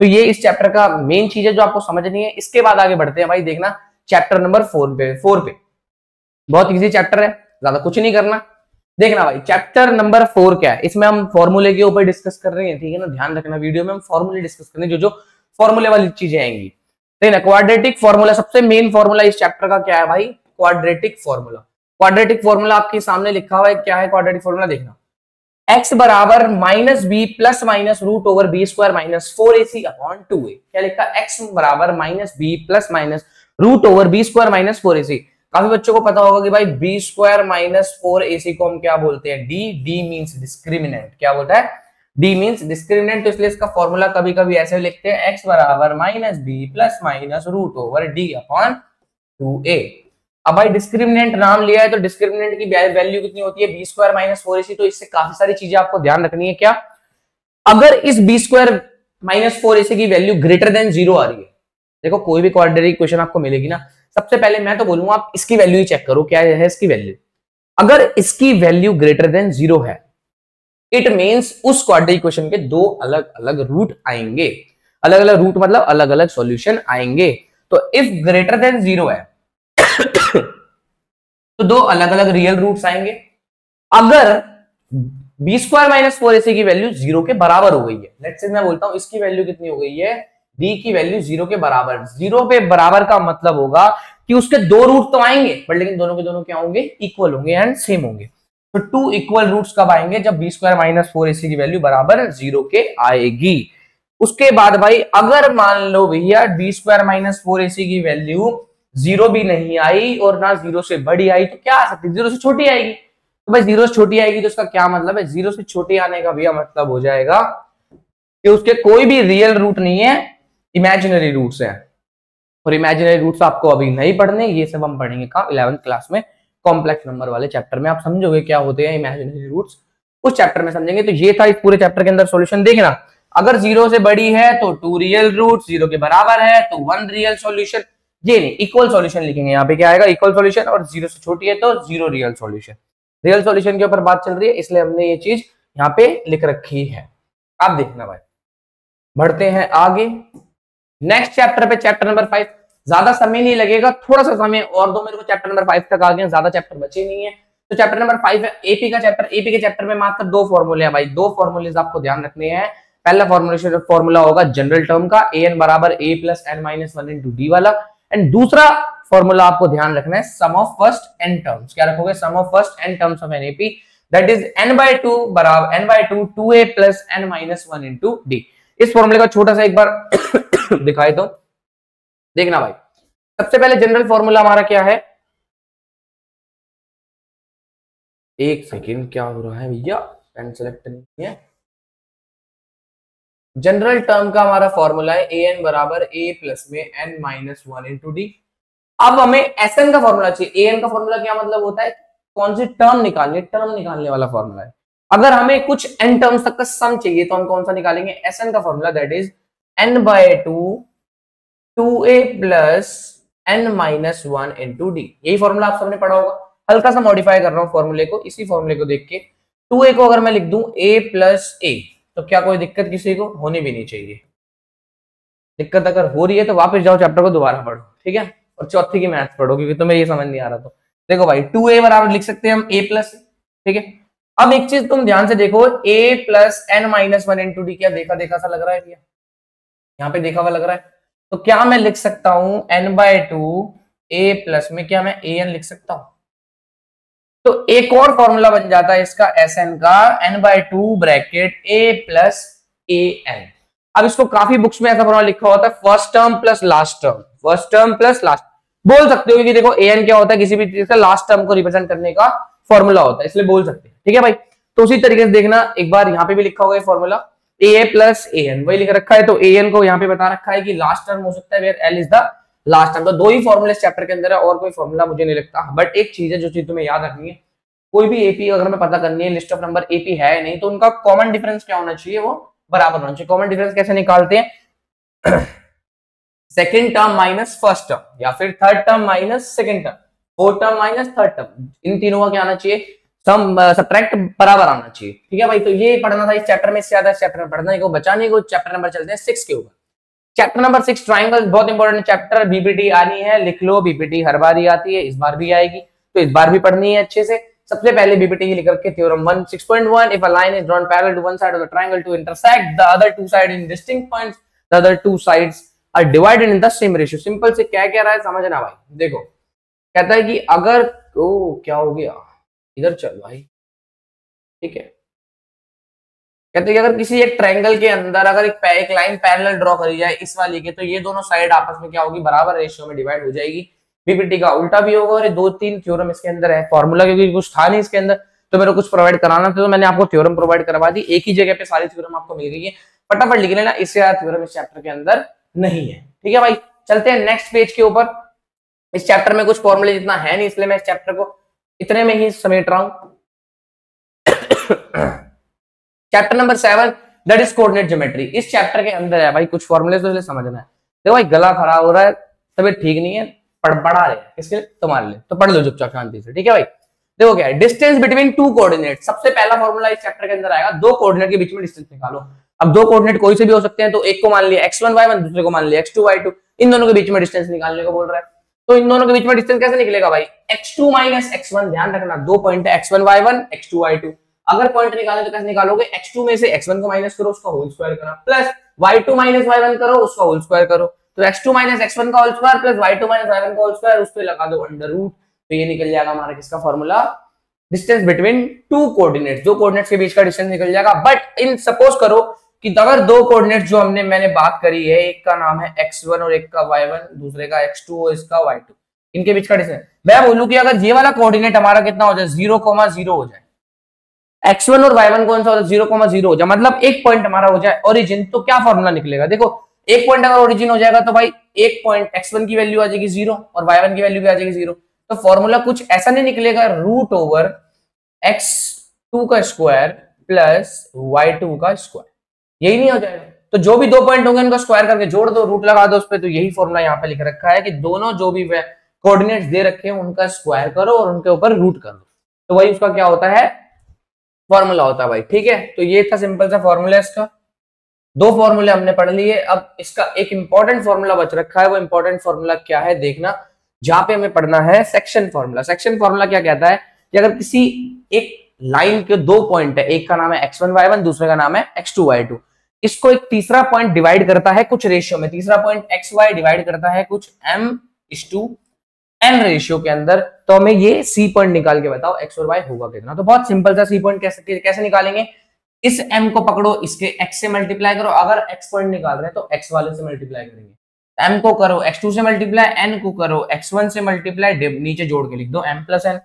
तो ये इस चैप्टर का मेन चीज है जो आपको समझनी है। इसके बाद आगे बढ़ते हैं भाई, देखना चैप्टर नंबर 4 पे। बहुत इजी चैप्टर है, ज्यादा कुछ नहीं करना। देखना भाई चैप्टर नंबर 4 क्या है, इसमें हम फॉर्मूले के ऊपर डिस्कस कर रहे हैं, ठीक है ना? ध्यान रखना, वीडियो में हम फॉर्मूले डिस्कस करेंगे, जो फॉर्मूले वाली चीजें आएंगी। ठीक है, क्वाड्रेटिक फॉर्मूला, सबसे मेन फॉर्मूला इस चैप्टर का क्या है भाई? Quadratic formula. क्वाड्रेटिक फॉर्मूला आपके सामने लिखा हुआ है, क्या है क्वाड्रेटिक फॉर्मूला? देखना, x बराबर minus B plus minus root over B square minus 4ac upon 2a। क्या लिखा? x बराबर minus B plus minus root over B square minus 4ac। काफी बच्चों को पता होगा कि भाई बी स्क्वायर माइनस 4ac को हम क्या बोलते हैं? D means discriminant. क्या बोलता है? D means discriminant. तो इसलिए इसका फॉर्मूला कभी कभी ऐसे लिखते हैं, x बराबर minus B plus minus root over D upon 2a। अब भाई डिस्क्रिमिनेंट नाम लिया है तो डिस्क्रिमिनेंट की वैल्यू कितनी होती है? B square minus 4ac। तो इससे काफी सारी चीजें आपको ध्यान रखनी है। क्या? अगर इस बी स्क्वायर माइनस 4ac की वैल्यू ग्रेटर देन 0 आ रही है, देखो कोई भी क्वाड्रेटिक इक्वेशन आपको मिलेगी ना, सबसे पहले मैं तो बोलूंगा आप इसकी वैल्यू ही चेक करो, क्या है इसकी वैल्यू। अगर इसकी वैल्यू ग्रेटर देन 0 है, इट मींस उस क्वाड्रेटिक इक्वेशन के दो अलग अलग रूट आएंगे। अलग अलग रूट मतलब अलग अलग सॉल्यूशन आएंगे। तो इफ ग्रेटर देन 0 है तो दो अलग अलग रियल रूट्स आएंगे। अगर बी स्क्वायर माइनस 4ac की वैल्यू 0 के बराबर हो गई है, लेट्स से मैं बोलता हूं इसकी वैल्यू कितनी हो गई है? d की वैल्यू 0 के बराबर। 0 पे बराबर का मतलब होगा कि उसके दो रूट तो आएंगे, बट लेकिन दोनों के दोनों क्या होंगे? इक्वल होंगे एंड सेम होंगे। तो टू इक्वल रूट्स कब आएंगे? जब बी स्क्वायर माइनस 4ac की वैल्यू बराबर 0 के आएगी। उसके बाद भाई अगर मान लो भैया बी स्क्वायर माइनस 4ac की वैल्यू 0 भी नहीं आई और ना 0 से बड़ी आई, तो क्या आ सकती है? 0 से छोटी आएगी। तो भाई जीरो से छोटी आएगी तो इसका क्या मतलब है, जीरो से छोटी आने का भैया मतलब हो जाएगा कि उसके कोई भी रियल रूट नहीं है, इमेजिनरी रूट्स हैं। और इमेजिनरी रूट्स आपको अभी नहीं पढ़ने, ये सब हम पढ़ेंगे कहाँ, 11th क्लास में कॉम्प्लेक्स नंबर वाले चैप्टर में। आप समझोगे क्या होते हैं इमेजिनरी रूट्स, उस चैप्टर में समझेंगे। तो ये था इस पूरे चैप्टर के अंदर सॉल्यूशन। देखना, अगर जीरो से बड़ी है तो 2 रियल रूट, जीरो के बराबर है तो 1 रियल सॉल्यूशन। ये नहीं, इक्वल सॉल्यूशन लिखेंगे यहाँ पे, क्या आएगा, इक्वल सॉल्यूशन। और जीरो से छोटी है तो 0 रियल सॉल्यूशन। रियल सॉल्यूशन के ऊपर बात चल रही है, इसलिए हमने ये चीज यहाँ पे लिख रखी है। आप देखना भाई, बढ़ते हैं आगे नेक्स्ट चैप्टर पे, चैप्टर नंबर 5। ज्यादा समय नहीं लगेगा, थोड़ा सा समय और दो मेरे को, चैप्टर नंबर 5 तक आ गए, ज्यादा चैप्टर बचे नहीं है। तो चैप्टर नंबर 5 है एपी का चैप्टर। एपी के चैप्टर में मात्र 2 फॉर्मूले हैं भाई, 2 फॉर्मूलेज आपको ध्यान रखने हैं। पहला फॉर्मूला होगा जनरल टर्म का, an बराबर a plus n minus 1 into D वाला। एंड दूसरा फॉर्मूला आपको ध्यान रखना है sum of first n terms. क्या रखोगे, sum of first n terms of an AP, that is n/2 बराबर n/2 2a plus n minus 1 into D. इस फॉर्मूले का छोटा सा एक बार दिखाए तो देखना भाई। सबसे पहले जनरल फॉर्मूला हमारा क्या है, एक सेकेंड, क्या हो रहा है भैया, पेन सेलेक्ट नहीं है। जनरल टर्म का हमारा फॉर्मूला है an बराबर a प्लस में n माइनस 1 इंटू डी। अब हमें sn का फॉर्मूला चाहिए। an का फॉर्मूला क्या मतलब होता है, कौन सी टर्म निकालनी, टर्म निकालने वाला फॉर्मूला है। अगर हमें कुछ n टर्म्स तक का सम चाहिए तो हम कौन सा निकालेंगे, sn का formula, that is n/2 2a plus n minus 1 into D. यही फॉर्मूला आप सबने पढ़ा होगा। हल्का सा मॉडिफाई कर रहा हूं फॉर्मूले को, इसी फॉर्मूले को देख के 2a को अगर मैं लिख दूं a प्लस a, तो क्या कोई दिक्कत किसी को होनी भी नहीं चाहिए। दिक्कत अगर हो रही है तो वापस जाओ, चैप्टर को दोबारा पढ़ो, ठीक है, और चौथी की मैथ्स पढ़ो, क्योंकि तुम्हें ये समझ नहीं आ रहा। तो देखो भाई 2a बराबर लिख सकते हैं हम a प्लस, ठीक है। अब एक चीज तुम ध्यान से देखो, a plus n minus 1 into D, क्या देखा देखा सा लग रहा है भैया, यहाँ पे देखा हुआ लग रहा है। तो क्या मैं लिख सकता हूं n/2 a प्लस में, क्या मैं an लिख सकता हूं। तो एक और फॉर्मूला बन जाता है इसका sn का, n/2 bracket a plus an। अब इसको काफी बुक्स में ऐसा फॉर्मूला लिखा होता है, first term plus last term, first term plus last बोल सकते हो, क्योंकि देखो an क्या होता है, किसी भी चीज का लास्ट टर्म को रिप्रेजेंट करने का फॉर्मूला होता है, इसलिए बोल सकते हैं, ठीक है भाई। तो उसी तरीके से देखना, एक बार यहाँ पे भी लिखा होगा ये फॉर्मूला, a प्लस an, वही लिख रखा है। तो an को यहाँ पे बता रखा है कि लास्ट टर्म हो सकता है where l is the last term. तो 2 ही फॉर्मूले इस चैप्टर के अंदर है, और कोई फॉर्मूला मुझे नहीं लगता। बट एक चीज है, जो चीज तुम्हें याद रखनी है, कोई भी एपी अगर हमें पता करनी है, लिस्ट ऑफ नंबर एपी है नहीं, तो उनका कॉमन डिफरेंस क्या होना चाहिए, वो बराबर होना चाहिए। कॉमन डिफरेंस कैसे निकालते हैं, second term minus first term, या फिर third term minus second term, fourth term minus third term, इन तीनों का क्या आना चाहिए, सम सब्ट्रैक्ट बराबर आना चाहिए, ठीक है भाई। तो ये पढ़ना था इस चैप्टर में, इससे ज्यादा इस चैप्टर में पढ़ना है को बचाने को। चैप्टर नंबर चलते हैं 6 के ऊपर। चैप्टर नंबर 6 ट्राइंगल, बहुत इंपॉर्टेंट चैप्टर, बीपीटी आनी है, लिख लो, बीपीटी हर बार ही आती है, इस बार भी आएगी, तो इस बार भी पढ़नी है अच्छे से। सबसे पहले बीपीटी की लिख रखे theorem 1 6.1, if a line is drawn parallel to one side of the triangle to intersect the other two side in distinct points, the other two sides are divided in the same ratio. Simple से क्या कह रहा है समझना भाई, देखो कहता है कि अगर, ओ क्या हो गया, इधर चल भाई, ठीक है। कहते हैं कि अगर किसी एक ट्रायंगल के अंदर अगर एक लाइन पैरेलल ड्रॉ करी जाए इस वाली के, तो ये दोनों साइड आपस में क्या होगी, बराबर रेशियो में डिवाइड हो जाएगी। बीपीटी का उल्टा भी होगा, और ये 2-3 थ्योरम इसके अंदर है। फॉर्मूला क्योंकि कुछ था नहीं इसके अंदर, तो मेरे को कुछ प्रोवाइड कराना था, तो मैंने आपको थ्योरम प्रोवाइड करवा दी, एक ही जगह पे सारी थ्योरम आपको मिल गई है, फटाफट लिख लेना। इससे ज्यादा थ्योरम इस चैप्टर के अंदर नहीं है, ठीक है भाई। चलते हैं नेक्स्ट पेज के ऊपर। इस चैप्टर में कुछ फॉर्मूले इतना है नहीं, इसलिए मैं इस चैप्टर को इतने में ही समेट रहा हूं। Chapter number 7 that is coordinate geometry. इस चैप्टर के अंदर है भाई कुछ फॉर्मूले, तो इसलिए समझना है। देखो भाई गला खराब हो रहा है, तबीयत ठीक नहीं है, पढ़ा रहे हैं, किसके लिए, तुम्हारे लिए, तो पढ़ लो चुपचाप शांति से, ठीक है भाई। देखो क्या है, डिस्टेंस बिटवीन टू कोऑर्डिनेट। सबसे पहला फॉर्मूला इस चैप्टर के अंदर आएगा, 2 कोऑर्डिनेट के बीच में डिस्टेंस निकालो। अब 2 कोऑर्डिनेट कोई से भी हो सकते हैं, तो एक को मान लिया x1 y1, दूसरे को मान लिया x2 y2, इन दोनों के बीच में डिस्टेंस निकालने को बोल रहा है। तो इन दोनों के बीच में डिस्टेंस कैसे निकलेगा भाई, x2 माइनस x1, ध्यान रखना 2 पॉइंट है, x1 y1 x2 y2। अगर पॉइंट निकाले तो कैसे निकालोगे, x2 में से x1 को माइनस करो, उसका होल स्क्वायर करो, प्लस y2 माइनस y1 करो, उसका होल स्क्वायर करो। तो x2 माइनस x1 का whole square plus y2 minus y1 का होल स्क्वायर, उस पे लगा दो अंडर रूट, तो ये निकल जाएगा हमारा किसका formula, distance between 2 coordinates, 2 coordinates के बीच का डिस्टेंस निकल जाएगा। बट इन सपोज करो कि अगर 2 कोऑर्डिनेट्स जो मैंने बात करी है, एक का नाम है x1 और एक का y1, दूसरे का x2 और इसका y2, इनके बीच का डिस्टेंस। मैं बोलूं कि अगर ये वाला कोऑर्डिनेट हमारा कितना हो जाए 0,0 हो जाए, x1 और y1 कौन सा हो जाए 0,0 हो जाए, मतलब एक पॉइंट हमारा हो जाए ओरिजिन, तो क्या फॉर्मूला निकलेगा? देखो एक पॉइंट अगर ओरिजिन हो जाएगा तो भाई एक पॉइंट x1 की वैल्यू आ जाएगी 0 और y1 की वैल्यू भी आ जाएगी 0। तो फॉर्मूला कुछ ऐसा नहीं निकलेगा रूट ओवर x2 का स्क्वायर प्लस y2 का स्क्वायर, यही नहीं हो जाएगा? तो जो भी दो पॉइंट होंगे उनका स्क्वायर करके जोड़ दो, रूट लगा दो उस पर। तो यही फॉर्मूला यहाँ पे लिख रखा है कि दोनों जो भी कोऑर्डिनेट्स दे रखे हैं उनका स्क्वायर करो और उनके ऊपर रूट कर दो, तो वही उसका क्या होता है? फॉर्मूला होता है भाई। ठीक है, तो ये था सिंपल सा फॉर्मूला इसका। दो फॉर्मूले हमने पढ़ लिए। अब इसका एक इंपॉर्टेंट फॉर्मूला बच रखा है। वो इंपॉर्टेंट फॉर्मूला क्या है देखना, जहां पे हमें पढ़ना है सेक्शन फॉर्मूला। सेक्शन फॉर्मूला क्या कहता है कि अगर किसी एक लाइन के दो पॉइंट है, एक का नाम है x1 y1, दूसरे का नाम है x2 y2, इसको एक तीसरा पॉइंट डिवाइड करता है कुछ रेशियो में, तीसरा पॉइंट xy डिवाइड करता है कुछ m/n रेशियो के अंदर, तो हमें ये c पॉइंट निकाल के बताओ x और y होगा कितना। तो बहुत सिंपल सा c पॉइंट कैसे निकालेंगे, इस m को पकड़ो, इसके x से मल्टीप्लाई करो, अगर x पॉइंट निकाल रहे हैं तो x वाले से मल्टीप्लाई करेंगे, m को करो x2 से मल्टीप्लाई, n को करो x1 से मल्टीप्लाई, नीचे जोड़ के लिख दो m प्लस n,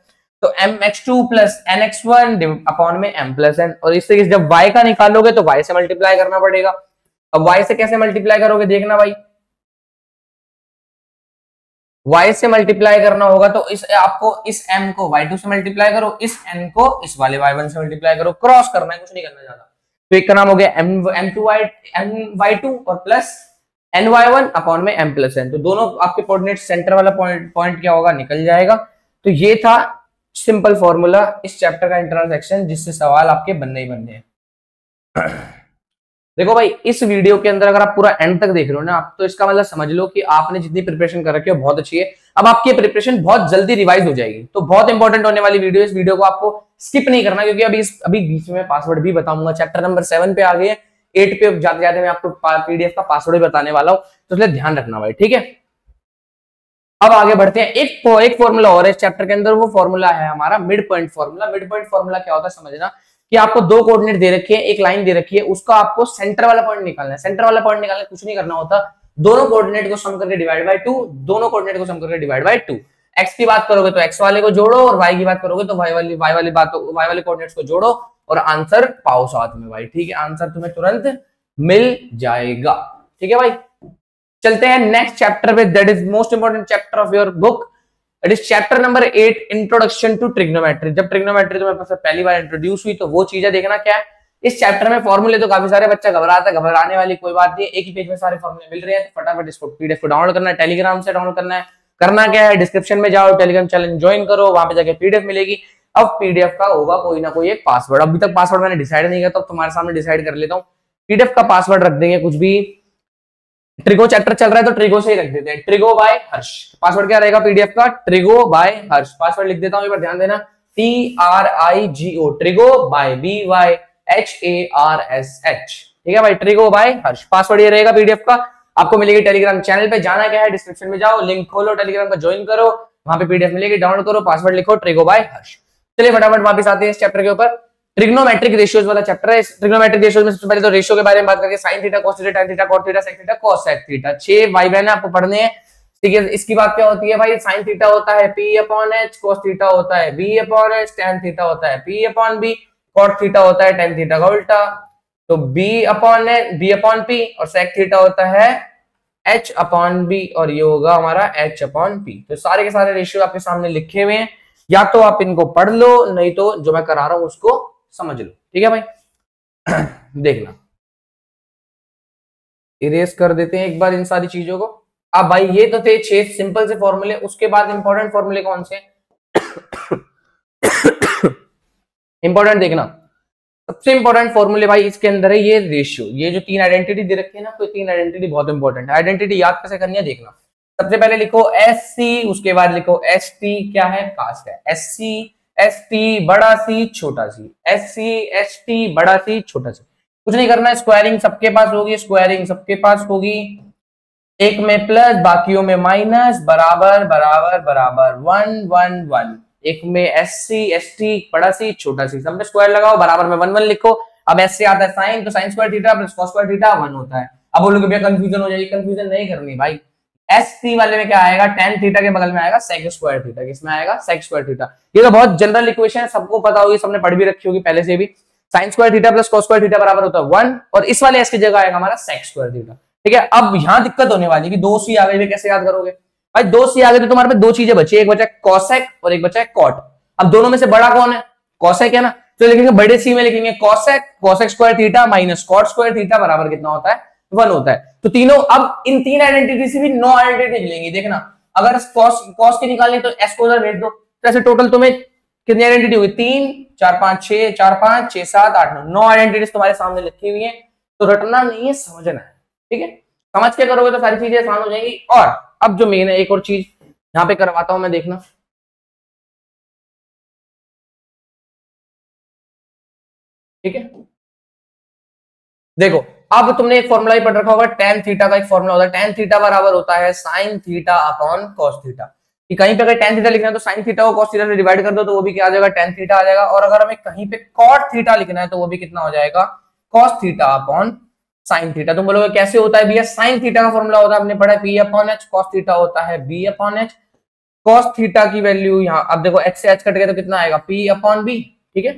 तो mx2 प्लस nx1 अपॉन में m प्लस n। और इस तरीके से जब y का निकालोगे तो y से मल्टीप्लाई करना पड़ेगा। अब y से कैसे मल्टीप्लाई करोगे देखना भाई, y से मल्टीप्लाई करना होगा तो आपको इस m को y2 से मल्टीप्लाई करो, इस n को इस वाले y1 से मल्टीप्लाई करो, क्रॉस करना है, कुछ नहीं करना ज्यादा। तो एक का नाम हो गया my2 और प्लस ny1 अपॉन में m प्लस n। तो दोनों आपके कोऑर्डिनेट सेंटर वाला पॉइंट क्या होगा, निकल जाएगा। तो ये था सिंपल फॉर्मूला इस चैप्टर का इंटरनल सेक्शन, जिससे सवाल आपके बनने ही बनने हैं। देखो भाई, इस वीडियो के अंदर अगर आप पूरा एंड तक देख रहे हो ना आप, तो इसका मतलब समझ लो कि आपने जितनी प्रिपरेशन कर रखी है बहुत अच्छी है। अब आपकी प्रिपरेशन बहुत जल्दी रिवाइज हो जाएगी। तो बहुत इंपॉर्टेंट होने वाली वीडियो, इस वीडियो को आपको स्किप नहीं करना, क्योंकि अभी बीच में पासवर्ड भी बताऊंगा। चैप्टर नंबर 7 पे आ गए, 8 पे जाते जाते मैं आपको पीडीएफ का पासवर्ड भी बताने वाला हूँ, तो इसलिए ध्यान रखना भाई। ठीक है, अब आगे बढ़ते हैं। एक फॉर्मूला और है इस चैप्टर के अंदर, वो फॉर्मूला है हमारा mid point formula. Mid point formula क्या होता है समझना, कि आपको दो कोऑर्डिनेट दे रखे हैं, एक लाइन दे रखी है, उसका आपको सेंटर वाला पॉइंट निकालना है। सेंटर वाला पॉइंट निकालने कुछ नहीं करना होता, दोनों कोऑर्डिनेट को सम करके डिवाइड बाय 2, दोनों कोऑर्डिनेट को सम करके डिवाइड बाय 2। एक्स की बात करोगे तो एक्स वाले को जोड़ो, और वाई की बात करोगे तो वाई वाले कोऑर्डिनेट्स को जोड़ो और आंसर पाओ साथ में भाई। ठीक है, आंसर तुम्हें तुरंत मिल जाएगा। ठीक है भाई, चलते हैं नेक्स्ट चैप्टर पे, that is most important chapter of your book, it is chapter number 8, introduction to trigonometry. जब ट्रिग्नोमेट्री तुम्हें पहली बार इंट्रोड्यूस हुई तो वो चीजें देखना क्या है इस चैप्टर में। फॉर्मूले तो काफी सारे, बच्चा घबराता है, घबराने वाली कोई बात नहीं, एक ही पेज में सारे फॉर्मूले मिल रहे हैं। तो फटाफट इसको पीडीएफ को डाउनलोड करना है, टेलीग्राम से डाउनलोड करना है। करना क्या है, डिस्क्रिप्शन में जाओ, टेलीग्राम चैनल ज्वाइन करो, वहां पे जाके पीडीएफ मिलेगी। अब पीडीएफ का होगा कोई ना कोई एक पासवर्ड, अभी तक पासवर्ड मैंने डिसाइड नहीं किया, तो तुम्हारे सामने डिसाइड कर लेता हूँ। पीडीएफ का पासवर्ड रख देंगे कुछ भी, ट्रिगो चैप्टर चल रहा है तो ट्रिगो से ही रख देते हैं, ट्रिगो बाय हर्ष। पासवर्ड क्या रहेगा पीडीएफ का, ट्रिगो बाय हर्ष। पासवर्ड लिख देता हूं, एक बार ध्यान देना, TRIGO, ट्रिगो बाय BYHARSH। ठीक है भाई, ट्रिगो बाय हर्ष, पासवर्ड ये रहेगा पीडीएफ का। आपको मिलेगी टेलीग्राम चैनल पे, जाना क्या है, डिस्क्रिप्शन में जाओ, लिंक खोलो, टेलीग्राम का ज्वाइन करो, वहां पे पीडीएफ मिलेगी, डाउनलोड करो, पासवर्ड लिखो ट्रिगो बाय हर्ष। चलिए फटाफट वापस आते हैं इस चैप्टर के ऊपर। ट्रिग्नोमेट्रिक रेशियोज वाला चैप्टर है। ट्रिग्नोमेट्रिक रेशियोज में सबसे पहले तो रेशियो के बारे में बात करके, sine theta, cos theta, tan theta, cot theta, sec theta, cos sec theta, 6 भाई बहन आपको पढ़ने हैं। ठीक है, इसकी बात क्या होती है भाई, साइन थीटा होता है P/H, कोस थीटा होता है B/H, tan थीटा होता है P/B, cot थीटा होता है tan थीटा का उल्टा, तो B/P, और sec थीटा होता है H/B, और ये होगा हमारा H/P। तो सारे के सारे रेशियो आपके सामने लिखे हुए हैं, या तो आप इनको पढ़ लो, नहीं तो जो मैं करा रहा हूं उसको समझ लो। ठीक है भाई, देखना, इरेज कर देते हैं एक बार इन सारी चीजों को। अब भाई ये तो थे 6 सिंपल से फॉर्मूले, उसके बाद इंपॉर्टेंट फॉर्मूले कौन से इंपॉर्टेंट देखना, सबसे इंपॉर्टेंट फॉर्मूले भाई इसके अंदर है ये रेशियो। ये जो 3 आइडेंटिटी दे रखी है ना, तो 3 आइडेंटिटी बहुत इंपॉर्टेंट है। आइडेंटिटी याद कैसे करनी है देखना, सबसे पहले लिखो SC, उसके बाद लिखो ST, क्या है, कास्ट है, SC ST बड़ा सी छोटा सी, SC ST बड़ा सी छोटा सी, कुछ नहीं करना। स्क्वायरिंग सबके पास होगी, स्क्वायरिंग सबके पास होगी, एक में प्लस बाकियों में माइनस, बराबर बराबर बराबर 1 1 1। एक में SC ST बड़ा सी छोटा सी, सब में स्क्वायर लगाओ, बराबर में 1 1 लिखो। अब S से आता है साइन, तो sine square theta plus cos square theta 1 होता है। अब बोलोगे भैया कंफ्यूजन हो जाएगी, कंफ्यूजन नहीं करनी भाई, एस सी वाले में क्या आएगा, टेन थीटा के बगल में आएगा सेक स्क्वायर थीटा, किसमें आएगा सेक स्क्वायर थीटा। ये तो बहुत जनरल इक्वेशन है, सबको पता होगी, सबने पढ़ भी रखी होगी पहले से भी। Sine square theta plus cos square theta बराबर होता है 1, और इस वाले एस की जगह आएगा हमारा सेक स्क्वायर थीटा। ठीक है, अब यहां दिक्कत होने वाली कि दो सी आ गई, कैसे याद करोगे भाई, दो सी आ गए तो तुम्हारे पास दो चीजें बची, एक बचा है कॉसेक और एक बचा है कॉट। अब दोनों में से बड़ा कौन है, कॉसेक है ना, तो लिखेंगे बड़े सी में लिखेंगे cosec, cosec square theta minus cot square theta बराबर कितना होता है, 1 होता है। तो तीनों, अब इन तीन आइडेंटिटी से भी 9 आइडेंटिटी मिलेंगी। देखना, अगर कॉस की निकालनी तो एस को उधर भेज दो, तो ऐसे टोटल तुम्हें कितनी आइडेंटिटी होगी, 3 4 5 6 4 5 6 7 8 9 आइडेंटिटीज तुम्हारे सामने लिखी हुई है। तो रटना नहीं है, समझना है। ठीक है, समझ के करोगे तो सारी चीजें आसान हो जाएंगी। और अब जो मेन है, एक और चीज यहां पे करवाता हूं मैं, देखना। ठीक है, देखो, अब तुमने एक फॉर्मूला ही पढ़ रखा होगा, tan थीटा का एक फॉर्मूला होता है, tan थीटा बराबर होता है sin theta upon cos theta. कि कहीं पे अगर tan थीटा लिखना है तो sin थीटा को cos थीटा से डिवाइड कर दो तो वो भी क्या आ जाएगा, tan थीटा आ जाएगा। और अगर हमें कहीं पे cot थीटा लिखना है तो वो भी कितना हो जाएगा, cos theta upon sin theta. तुम बोलोगे कैसे होता है भैया, sin थीटा का फॉर्मूला होता है, हमने पढ़ा है P upon H, cos theta होता है B upon H। cos theta की वैल्यू यहाँ, अब देखो H से H कट गया तो कितना आएगा, P अपॉन B। ठीक है,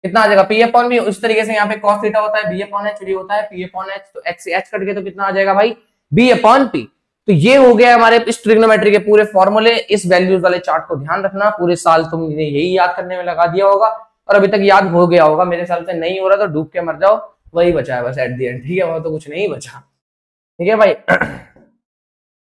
कितना आ जाएगा, P अपॉन बी। उस तरीके से यहाँ पे cos थीटा होता है B अपॉन एच, होता है P अपॉन एच, तो H से H कट गए तो कितना आ जाएगा भाई, B अपॉन P। तो ये हो गया हमारे इस ट्रिग्नोमेट्री के पूरे फॉर्मूले। इस वैल्यूज वाले चार्ट को ध्यान रखना, पूरे साल तुमने यही याद करने में लगा दिया होगा और अभी तक याद हो गया होगा। मेरे ख्याल से नहीं हो रहा तो डूब के मर जाओ, वही बचा है बस एट द एंड। ठीक है, वो तो कुछ नहीं बचा। ठीक है भाई,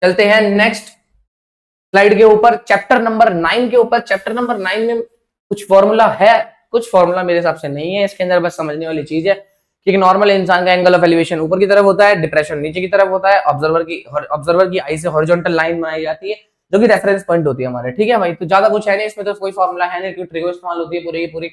चलते हैं नेक्स्ट स्लाइड के ऊपर, चैप्टर नंबर 9 के ऊपर। चैप्टर नंबर 9 में कुछ फॉर्मूला है, कुछ फॉर्मूला मेरे हिसाब से नहीं है इसके अंदर। बस समझने वाली चीज है कि नॉर्मल इंसान का एंगल ऑफ एलिवेशन ऊपर की तरफ होता है, डिप्रेशन नीचे की तरफ होता है, ऑब्जर्वर की आई से हॉरिजॉन्टल लाइन बनाई जाती है जो कि रेफरेंस पॉइंट होती है हमारे। ठीक है भाई, तो ज्यादा कुछ है नहीं इसमें, तो कोई फॉर्मूला है नहीं क्योंकि ट्रिगो इस्तेमाल होती है पूरी की पूरी।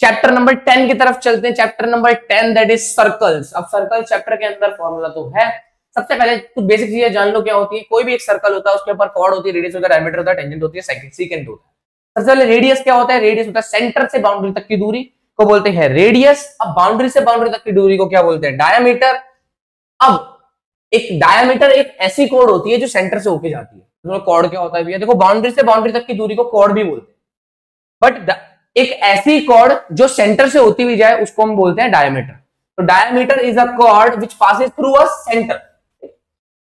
चैप्टर नंबर 10 की तरफ चलते हैं। Chapter number 10 that is circles. अब सर्कल चैप्टर के अंदर फॉर्मूला तो है। सबसे पहले कुछ बेसिक चीजें जान लो क्या होती है। कोई भी एक सर्कल होता है, उसके ऊपर कॉर्ड होती है, रेडियस होता है, डायमीटर होता है, टेंजेंट होती है, सेकेंट होता है। सबसे पहले रेडियस क्या होता है, रेडियस होता है सेंटर से बाउंड्री तक की दूरी को बोलते हैं रेडियस। अब बाउंड्री से बाउंड्री तक की दूरी को क्या बोलते हैं, डायमीटर। अब एक डायमीटर एक ऐसी कोड होती है जो सेंटर से होके जाती है, तो कॉर्ड क्या होता है भैया, देखो बाउंड्री से बाउंड्री तक की दूरी को कॉर्ड भी बोलते हैं, बट एक ऐसी कॉर्ड जो सेंटर से होती हुई जाए उसको हम बोलते हैं डायमीटर। तो diameter is a cord which passes through a centre,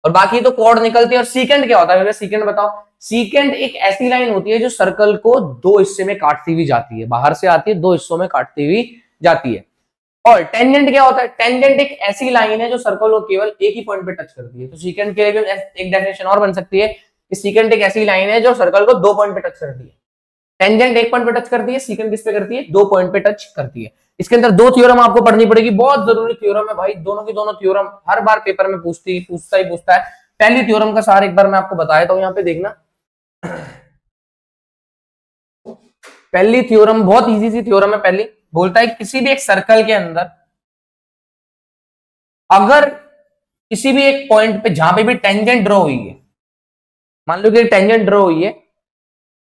और बाकी तो कॉर्ड निकलती है। और सीकेंड क्या होता है, सीकेंड बताओ। सीकेंड एक ऐसी लाइन होती है जो सर्कल को दो हिस्से में काटती हुई जाती है, बाहर से आती है, दो हिस्सों में काटती हुई जाती है। और टेंजेंट क्या होता है, टेंजेंट एक ऐसी लाइन है जो सर्कल को केवल एक ही पॉइंट पे टच करती है। तो सीकेंट के लिए एक डेफिनेशन और बन सकती है कि सीकेंट एक ऐसी लाइन है जो सर्कल को दो पॉइंट पे टच करती है। टेंजेंट एक पॉइंट पे टच करती है, सीकेंट किस पे करती है, दो पॉइंट पे टच करती है। इसके अंदर दो थ्योरम आपको पढ़नी पड़ेगी, बहुत जरूरी थ्योरम है भाई। दोनों की दोनों थ्योरम हर बार पेपर में पूछता है। पहली थ्योरम का सार एक बार मैं आपको बताया था, यहाँ पे देखना। पहली थ्योरम बहुत इजी सी थ्योरम है। पहली बोलता है किसी भी एक सर्कल के अंदर अगर किसी भी एक पॉइंट पे जहां पे भी टेंजेंट ड्रॉ हुई है, मान लो कि टेंजेंट ड्रॉ हुई है,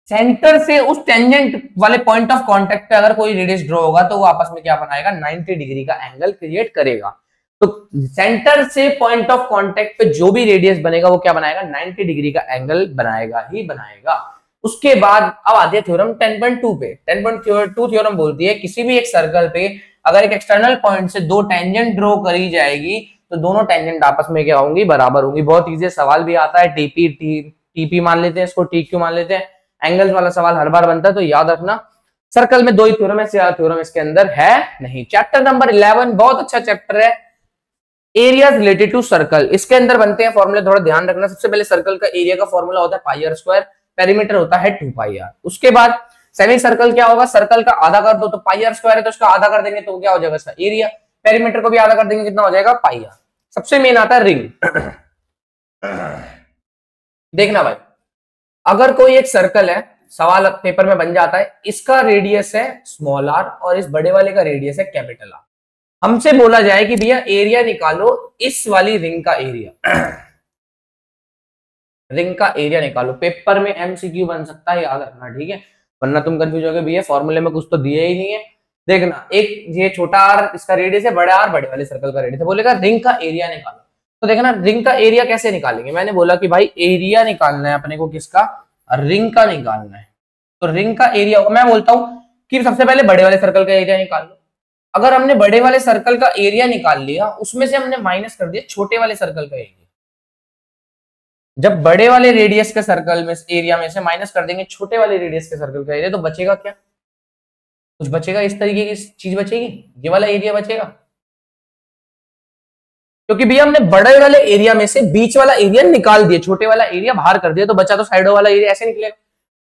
सेंटर से उस टेंजेंट वाले पॉइंट ऑफ कांटेक्ट पे अगर कोई रेडियस ड्रॉ होगा तो वो आपस में क्या बनाएगा, 90 डिग्री का एंगल क्रिएट करेगा। तो सेंटर से पॉइंट ऑफ कांटेक्ट पे जो भी रेडियस बनेगा वो क्या बनाएगा, 90 डिग्री का एंगल बनाएगा ही बनाएगा। उसके बाद अब आते हैं थ्योरम 10.2 पे। 10.2 थ्योरम बोलती है किसी भी एक सर्कल पे अगर एक एक्सटर्नल पॉइंट से दो टेंजेंट ड्रॉ करी जाएगी तो दोनों टेंजेंट आपस में क्या होंगी, बराबर होंगी। बहुत इजी सवाल भी आता है, टीपी मान लेते हैं इसको, टीक्यू मान लेते हैं। एंगल्स वाला सवाल हर बार बनता है, तो याद रखना सर्कल में दो ही थ्योरम है, थ्योरम इसके अंदर है नहीं। चैप्टर नंबर 11 बहुत अच्छा चैप्टर है, एरिया रिलेटेड टू सर्कल। इसके अंदर बनते हैं फॉर्मूले, थोड़ा ध्यान रखना। सबसे पहले सर्कल का एरिया का फॉर्मूला होता है पाई आर स्क्वायर, पेरीमीटर होता है 2 पाई आर। उसके बाद सेमी सर्कल क्या होगा, सर्कल का आधा कर दो तो पाई आर स्क्वायर है, तो उसका आधा कर देंगे तो क्या हो जाएगा इसका एरिया। पेरीमीटर को भी आधा कर देंगे, कितना हो जाएगा, पाई आर। सबसे मेन आता है रिंग। देखना भाई, अगर कोई एक सर्कल है, सवाल पेपर में बन जाता है, इसका रेडियस है स्मॉल आर और इस बड़े वाले का रेडियस है कैपिटल आर। हमसे बोला जाए कि भैया एरिया निकालो इस वाली रिंग का एरिया, रिंग का एरिया निकालो। पेपर में एमसीक्यू बन सकता है, याद रखना, ठीक है, वरना तुम कंफ्यूज होगे भैया फॉर्मूले में कुछ तो दिया ही नहीं है। देखना, एक ये छोटा आर इसका रेडियस है, बड़ा आर बड़े वाले सर्कल का रेडियस है, बोलेगा रिंग का एरिया निकालो। तो देखना रिंग का एरिया कैसे निकालेंगे, मैंने बोला कि भाई एरिया निकालना है अपने को, किसका, रिंग का निकालना है। तो रिंग का एरिया होगा, मैं बोलता हूं कि सबसे पहले बड़े वाले सर्कल का एरिया निकाल लो। अगर हमने बड़े वाले सर्कल का एरिया निकाल लिया, उसमें से हमने माइनस कर दिया छोटे वाले सर्कल का एरिया। जब बड़े वाले रेडियस के सर्कल में एरिया में से माइनस कर देंगे छोटे वाले रेडियस के सर्कल का एरिया, तो बचेगा क्या, कुछ बचेगा, इस तरीके की चीज बचेगी, ये वाला एरिया बचेगा। क्योंकि भैया हमने बड़े वाले एरिया में से बीच वाला एरिया निकाल दिया, छोटे वाला एरिया बाहर कर दिया, तो बचा तो साइडों वाला एरिया, ऐसे निकलेगा।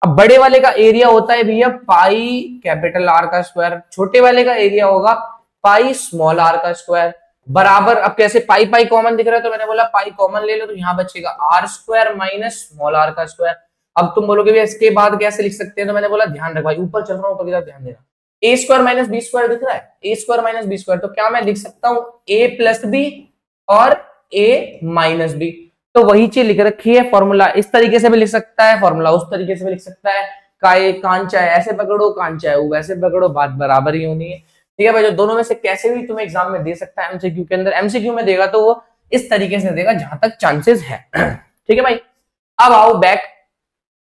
अब बड़े वाले का एरिया होता है भैया पाई कैपिटल आर का स्क्वायर, छोटे वाले का एरिया होगा पाई स्मॉल आर का स्क्वायर, बराबर। अब कैसे, पाई पाई कॉमन दिख रहा है तो मैंने बोला पाई कॉमन ले लो, तो यहाँ बचेगा R square minus small R का स्क्वायर। अब तुम बोलोगे भैया इसके बाद कैसे लिख सकते हैं, तो मैंने बोला ध्यान रख भाई, ऊपर चल रहा हूं, ऊपर की तरफ ध्यान देना। ए स्क्वायर माइनस बी स्क्वायर दिख रहा है, ए स्क्वायर माइनस बी स्क्वायर, तो क्या मैं लिख सकता हूं ए प्लस बी और ए माइनस बी। तो वही चीज लिख रखी है, फॉर्मूला इस तरीके से भी लिख सकता है, फॉर्मूला उस तरीके से भी लिख सकता है। कांचा है ऐसे पकड़ो, कांचा है वैसे पकड़ो, बात बराबर ही होनी है। ठीक है भाई, जो दोनों में से कैसे भी तुम्हें एग्जाम में दे सकता है एमसीक्यू के अंदर, एमसीक्यू में देगा तो वो इस तरीके से देगा जहां तक चांसेस है। ठीक है भाई, अब आओ बैक,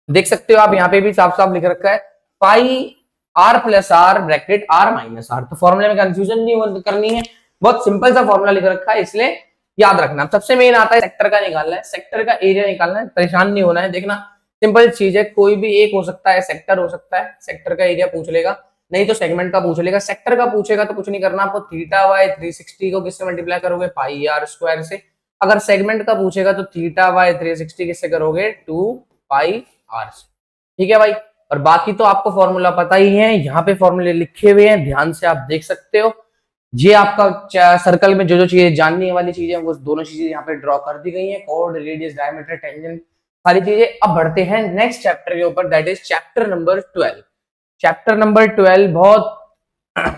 देख सकते हो आप यहाँ पे भी साफ साफ लिख रखा है pi R plus R bracket R minus R. तो फॉर्मूले में कंफ्यूजन नहीं करनी है, बहुत सिंपल सा फॉर्मूला लिख रखा है, इसलिए याद रखना। सबसे मेन आता है सेक्टर का निकालना है, सेक्टर का एरिया निकालना है, परेशान नहीं होना है। देखना सिंपल चीज है, कोई भी एक हो सकता है, सेक्टर हो सकता है, सेक्टर का एरिया पूछ लेगा, नहीं तो सेगमेंट का पूछ लेगा। सेक्टर का पूछेगा तो कुछ नहीं करना आपको, थीटा वाई 360 को किससे मल्टीप्लाई करोगे, पाई आर स्क्वायर से। अगर सेगमेंट का पूछेगा तो थीटा वाई 360 किससे करोगे, 2 पाई आर से। ठीक है भाई, और बाकी तो आपको फॉर्मूला पता ही है, यहाँ पे फॉर्मूले लिखे हुए हैं, ध्यान से आप देख सकते हो। ये आपका सर्कल में जो जो चीजें जानने वाली चीजें वो दोनों चीजें यहाँ पे ड्रॉ कर दी गई हैं, कोड, रेडियस, डायमीटर, टेंजेंट, सारी चीजें। अब बढ़ते हैं नेक्स्ट चैप्टर के ऊपर, that is chapter number 12। Chapter number 12 बहुत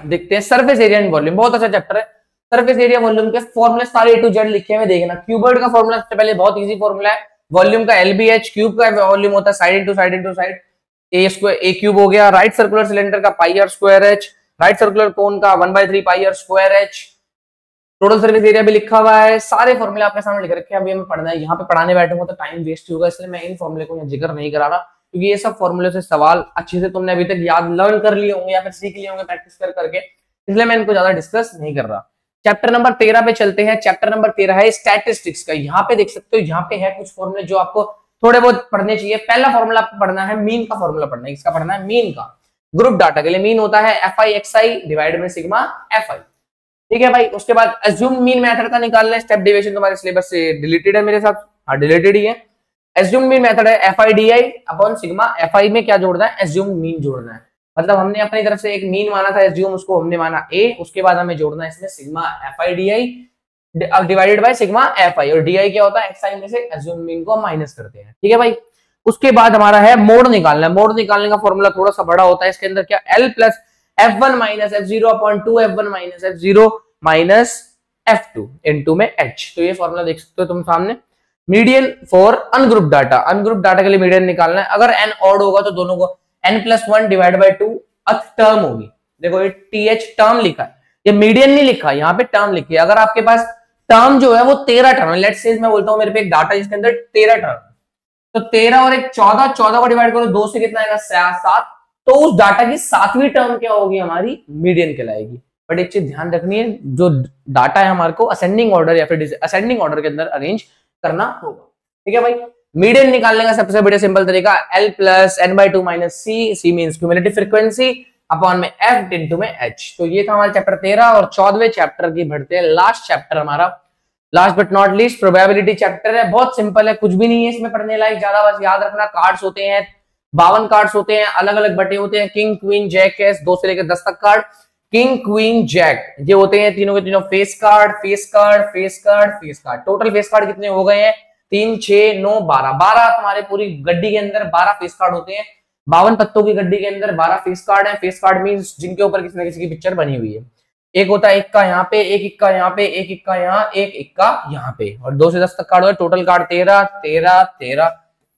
देखते हैं, सरफेस एरिया एंड वॉल्यूम, बहुत अच्छा चैप्टर है। सरफेस एरिया वॉल्यूम के फॉर्मूले सारे A to Z लिखे हुए, देखना। क्यूबॉइड का फॉर्मूला सबसे पहले बहुत इजी फॉर्मूला है, वॉल्यूम का LBH, क्यूब का वॉल्यूम होता है side into side into side, A square A cube हो गया। राइट सर्कुलर सिलेंडर का pi R square H, right circular cone का 1/3 pi R square H. Total surface area भी लिखा हुआ है, सारे फॉर्मूले आपके सामने लिख रखे हैं। अभी हमें पढ़ना है, यहाँ पे पढ़ाने बैठूंगा तो टाइम वेस्ट होगा, इसलिए मैं इन फॉर्मूले को यहाँ जिक्र नहीं करा रहा, क्योंकि ये सब फॉर्मूले से सवाल अच्छे से तुमने अभी तक याद लर्न कर लिए होंगे या फिर सीख लिए होंगे प्रैक्टिस कर करके, इसलिए मैं इनको ज्यादा डिस्कस नहीं कर रहा। चैप्टर नंबर 13 पे चलते हैं। चैप्टर नंबर 13 है स्टैटिस्टिक्स का। यहाँ पे देख सकते हो, यहाँ पे है कुछ फॉर्मूले जो आपको थोड़े बहुत पढ़ने चाहिए। पहला फॉर्मूला आपको पढ़ना है, मीन का फॉर्मूला पढ़ना है। इसका पढ़ना है मीन का। ग्रुप डाटा के लिए मीन होता है FI डिवाइड में सिग्मा FI। ठीक है भाई, उसके बाद एज्यूम मीन मेथड का निकालना है। स्टेप डेविएशन तुम्हारे सिलेबस से डिलीटेड है मेरे साथ, हाँ डिलीटेड ही है। एज्यूम मीन मेथड है FIDI अपॉन सिग्मा FI में क्या जोड़ना है, एज्यूम मीन जोड़ना है। मतलब हमने अपनी तरफ से एक मीन माना था एज्यूम, उसको हमने माना A, उसके बाद हमें जोड़ना है इसमें sigma FIDI divided by sigma FI, और DI क्या होता है, XI में से एज्यूम मीन को माइनस करते हैं। ठीक है भाई, उसके बाद हमारा है मोड निकालना है। मोड निकालने का फॉर्मूला थोड़ा सा बड़ा होता है, इसके अंदर क्या L plus F1 minus F0 upon 2 F1 minus F0 minus F2 into में H। तो ये फॉर्मूला देख सकते हो तुम सामने। Median for ungroup data, ungroup data के लिए मीडियन निकालना है। अगर n ऑड होगा तो दोनों को n+1 डिवाइड बाय 2 टर्म होगी। देखो ये TH टर्म लिखा है, ये मीडियन नहीं लिखा, यहाँ पे टर्म लिखी है। अगर आपके पास टर्म जो है वो 13 टर्म है, लेट्स से मैं बोलता हूँ मेरे पे एक डाटा जिसके अंदर 13 टर्म, तो 13 और एक 14, 14 को डिवाइड करो 2 से कितना आएगा 7, तो उस डाटा की 7वीं टर्म क्या होगी, हमारी मीडियन कहलाएगी। बट एक चीज ध्यान रखनी है, जो डाटा है हमारे को असेंडिंग ऑर्डर या फिर असेंडिंग ऑर्डर के अंदर अरेंज करना होगा। ठीक है भाई, मीडियन निकालने का सबसे बड़ा सिंपल तरीका L plus n/2 minus C means cumulative frequency upon में F इनटू में H। तो ये था हमारा चैप्टर 13 और 14वें चैप्टर की बढ़ते हैं लास्ट चैप्टर हमारा, last but not least probability chapter है। बहुत सिंपल है, कुछ भी नहीं है इसमें पढ़ने लायक ज्यादा, बस याद रखना कार्ड्स होते हैं 52 कार्ड्स होते हैं, अलग अलग बटे होते हैं, किंग क्वीन जैक एस 2 से लेकर 10 तक कार्ड। किंग क्वीन जैक ये होते हैं तीनों के तीनों face card, face card, face card, face card. Total face card कितने हो गए हैं, 3, 6, 9, 12 तुम्हारे पूरी गड्डी के अंदर 12 फेस कार्ड होते हैं। 52 पत्तों की गड्डी के अंदर 12 फेस कार्ड है। फेस कार्ड मींस जिनके ऊपर किसी न किसी की पिक्चर बनी हुई है। एक होता है इक्का यहाँ पे, एक इक्का यहाँ पे, एक इक्का यहाँ, एक इक्का यहाँ पे, और 2 से 10 तक कार्ड हो। Total card 13, 13, 13,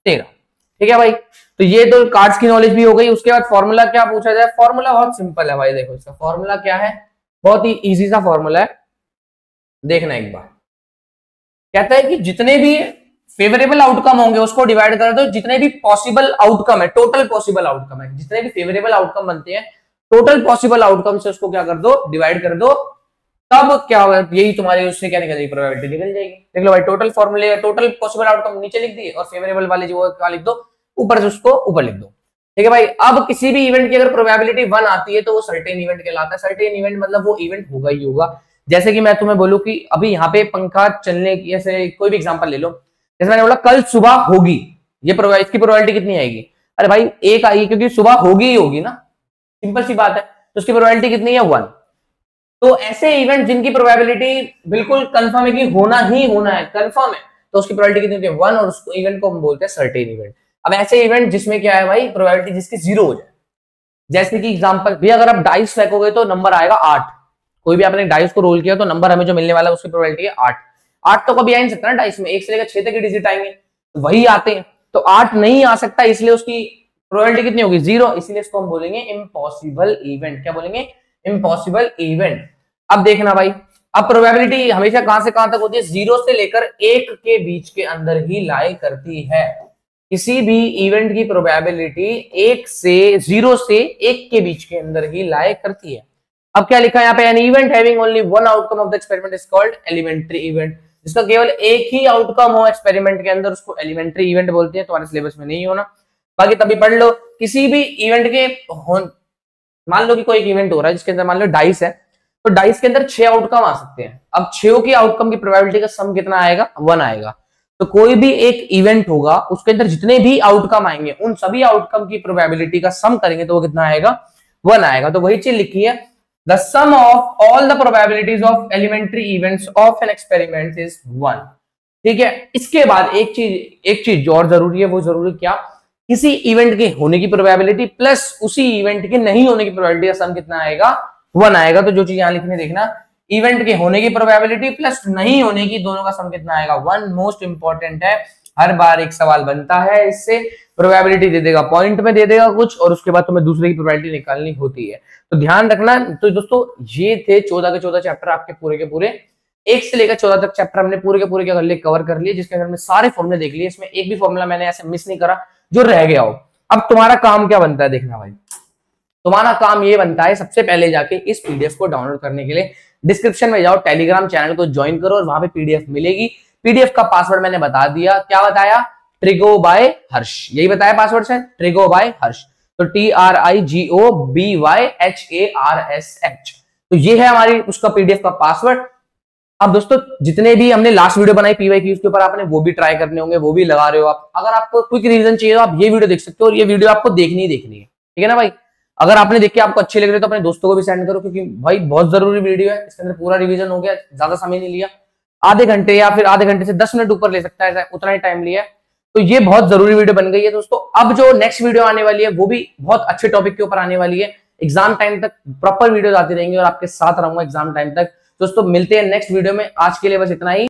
13। ठीक है भाई, तो ये तो कार्ड्स की नॉलेज भी हो गई। उसके बाद फॉर्मूला क्या पूछा जाए, फॉर्मूला बहुत सिंपल है भाई। देखो इसका फॉर्मूला क्या है, बहुत ही इजी सा फॉर्मूला है, देखना एक बार। कहता है कि जितने भी फेवरेबल आउटकम होंगे उसको डिवाइड कर दो, जितने भी पॉसिबल आउटकम है, टोटल पॉसिबल आउटकम है, जितने भी फेवरेबल आउटकम बनते हैं टोटल पॉसिबल आउटकम से उसको क्या कर दो, डिवाइड कर दो, तब क्या होगा, यही तुम्हारी उससे क्या निकल जाएगी, प्रोबेबिलिटी निकल जाएगी। देख लो भाई, टोटल फॉर्मूले, टोटल पॉसिबल आउटकम नीचे लिख दिए और फेवरेबल वाले जो क्या लिख दो, ऊपर से उसको ऊपर लिख दो। ठीक है भाई। अब किसी भी इवेंट की अगर प्रोबेबिलिटी 1 आती है तो वो सर्टेन इवेंट कहलाता है। सर्टेन इवेंट मतलब वो इवेंट होगा ही होगा। जैसे कि मैं तुम्हें बोलूं कि अभी यहाँ पे पंखा चलने की, ऐसे कोई भी एग्जांपल ले लो, जैसे मैंने बोला कल सुबह होगी, ये इसकी प्रोबेबिलिटी कितनी आएगी, अरे भाई 1 आएगी, क्योंकि सुबह होगी ही होगी ना, सिंपल सी बात है। तो उसकी प्रोबेबिलिटी कितनी है, 1। तो ऐसे इवेंट जिनकी प्रोबेबिलिटी बिल्कुल कंफर्म है कि होना ही होना है, कंफर्म है, तो उसकी प्रोबेबिलिटी कितनी होती है, 1, और उस इवेंट को हम बोलते हैं सर्टेन इवेंट। अब ऐसे इवेंट जिसमें क्या है भाई, प्रोबेबिलिटी जिसकी 0 हो जाए, जैसे कि एग्जांपल भी, अगर आप डाइस फेंकोगे तो नंबर आएगा 8। कोई भी आपने डाइस को रोल किया तो नंबर हमें जो मिलने वाला है उसकी प्रोबेबिलिटी है 8। 8 तो कभी आ नहीं सकता ना डाइस में, 1 से लेकर 6 तक के डिजिट आएंगे, तो वही आते हैं, तो 8 नहीं आ सकता, इसलिए उसकी प्रोबेबिलिटी कितनी होगी, 0, इसलिए इसको हम बोलेंगे इम्पॉसिबल इवेंट। क्या बोलेंगे, इम्पॉसिबल इवेंट। अब देखना भाई, अब प्रोबेबिलिटी हमेशा कहां से कहां तक होती है, 0 से लेकर 1 के बीच के अंदर ही लाई करती है। किसी भी इवेंट की प्रोबेबिलिटी 0 से 1 के बीच के अंदर ही लाई करती है। अब क्या लिखा है यहाँ पे, an event having only one outcome of the experiment is called elementary event. जिसका केवल एक ही आउटकम हो एक्सपेरिमेंट के अंदर उसको एलिमेंट्री इवेंट बोलते हैं। तुम्हारे सिलेबस में नहीं होना, बाकी तभी पढ़ लो। किसी भी इवेंट के, मान लो कि कोई एक इवेंट हो रहा है जिसके अंदर मान लो डाइस है, तो डाइस के अंदर 6 आउटकम आ सकते हैं। अब 6 की आउटकम की प्रोबेबिलिटी का सम कितना आएगा, 1 आएगा। तो कोई भी एक इवेंट होगा उसके अंदर जितने भी आउटकम आएंगे उन सभी आउटकम की प्रोबेबिलिटी का सम करेंगे तो वो कितना आएगा, 1 आएगा। तो वही चीज लिखी है, the sum of all the probabilities of elementary events of an experiment is 1। ठीक है। इसके बाद एक चीज जो और जरूरी है, वो जरूरी क्या, किसी इवेंट के होने की प्रोबेबिलिटी प्लस उसी इवेंट के नहीं होने की प्रोबेबिलिटी का सम कितना आएगा, 1 आएगा। तो जो चीज यहां लिखने देखना, इवेंट के होने की प्रोबेबिलिटी प्लस नहीं होने की, दोनों का सम कितना आएगा, 1। मोस्ट इंपॉर्टेंट है, हर बार एक सवाल बनता है इससे, प्रोबेबिलिटी दे देगा, पॉइंट में दे देगा कुछ, और उसके बाद तुम्हें दूसरे की प्रोबेबिलिटी निकालनी होती है, तो ध्यान रखना। तो दोस्तों ये थे 14 के 14 चैप्टर आपके पूरे के पूरे, 1 से लेकर 14 तक चैप्टर हमने पूरे के पूरे क्या कर लिए, कवर कर लिए, जिसके अंदर हमने सारे फॉर्मूले देख लिए। इसमें एक भी फॉर्मूला मैंने ऐसे मिस नहीं करा जो रह गया हो। अब तुम्हारा काम क्या बनता है, देखना भाई, तुम्हारा काम ये बनता है, सबसे पहले जाके इस पीडीएफ को डाउनलोड करने के लिए डिस्क्रिप्शन में जाओ, टेलीग्राम चैनल को ज्वाइन करो और वहां पे पीडीएफ मिलेगी। पीडीएफ का पासवर्ड मैंने बता दिया, क्या बताया, ट्रिगो बाय हर्ष, यही बताया पासवर्ड से, ट्रिगो बाय हर्ष। तो TRIGOBYHARSH, तो ये है हमारी उसका पीडीएफ का पासवर्ड। अब दोस्तों जितने भी हमने लास्ट वीडियो बनाई PYQs के ऊपर, आपने वो भी ट्राई करने होंगे, वो भी लगा रहे हो आप। अगर आपको क्विक रिवीजन चाहिए तो आप ये वीडियो देख सकते हो, और ये वीडियो आपको देखनी ही देखनी है, ठीक है ना भाई। अगर आपने देख के आपको अच्छे लग रहे तो अपने दोस्तों को भी सेंड करो, क्योंकि भाई बहुत जरूरी वीडियो है, इसके अंदर पूरा रिवीजन हो गया, ज्यादा समय नहीं लिया, आधे घंटे या फिर आधे घंटे से 10 मिनट ऊपर ले सकता है, उतना ही टाइम लिया है। तो ये बहुत जरूरी वीडियो बन गई है दोस्तों। अब जो नेक्स्ट वीडियो आने वाली है वो भी बहुत अच्छे टॉपिक के ऊपर आने वाली है, एग्जाम टाइम तक प्रॉपर वीडियो आती रहेंगी और आपके साथ रहूंगा एग्जाम टाइम तक। दोस्तों मिलते हैं नेक्स्ट वीडियो में, आज के लिए बस इतना ही।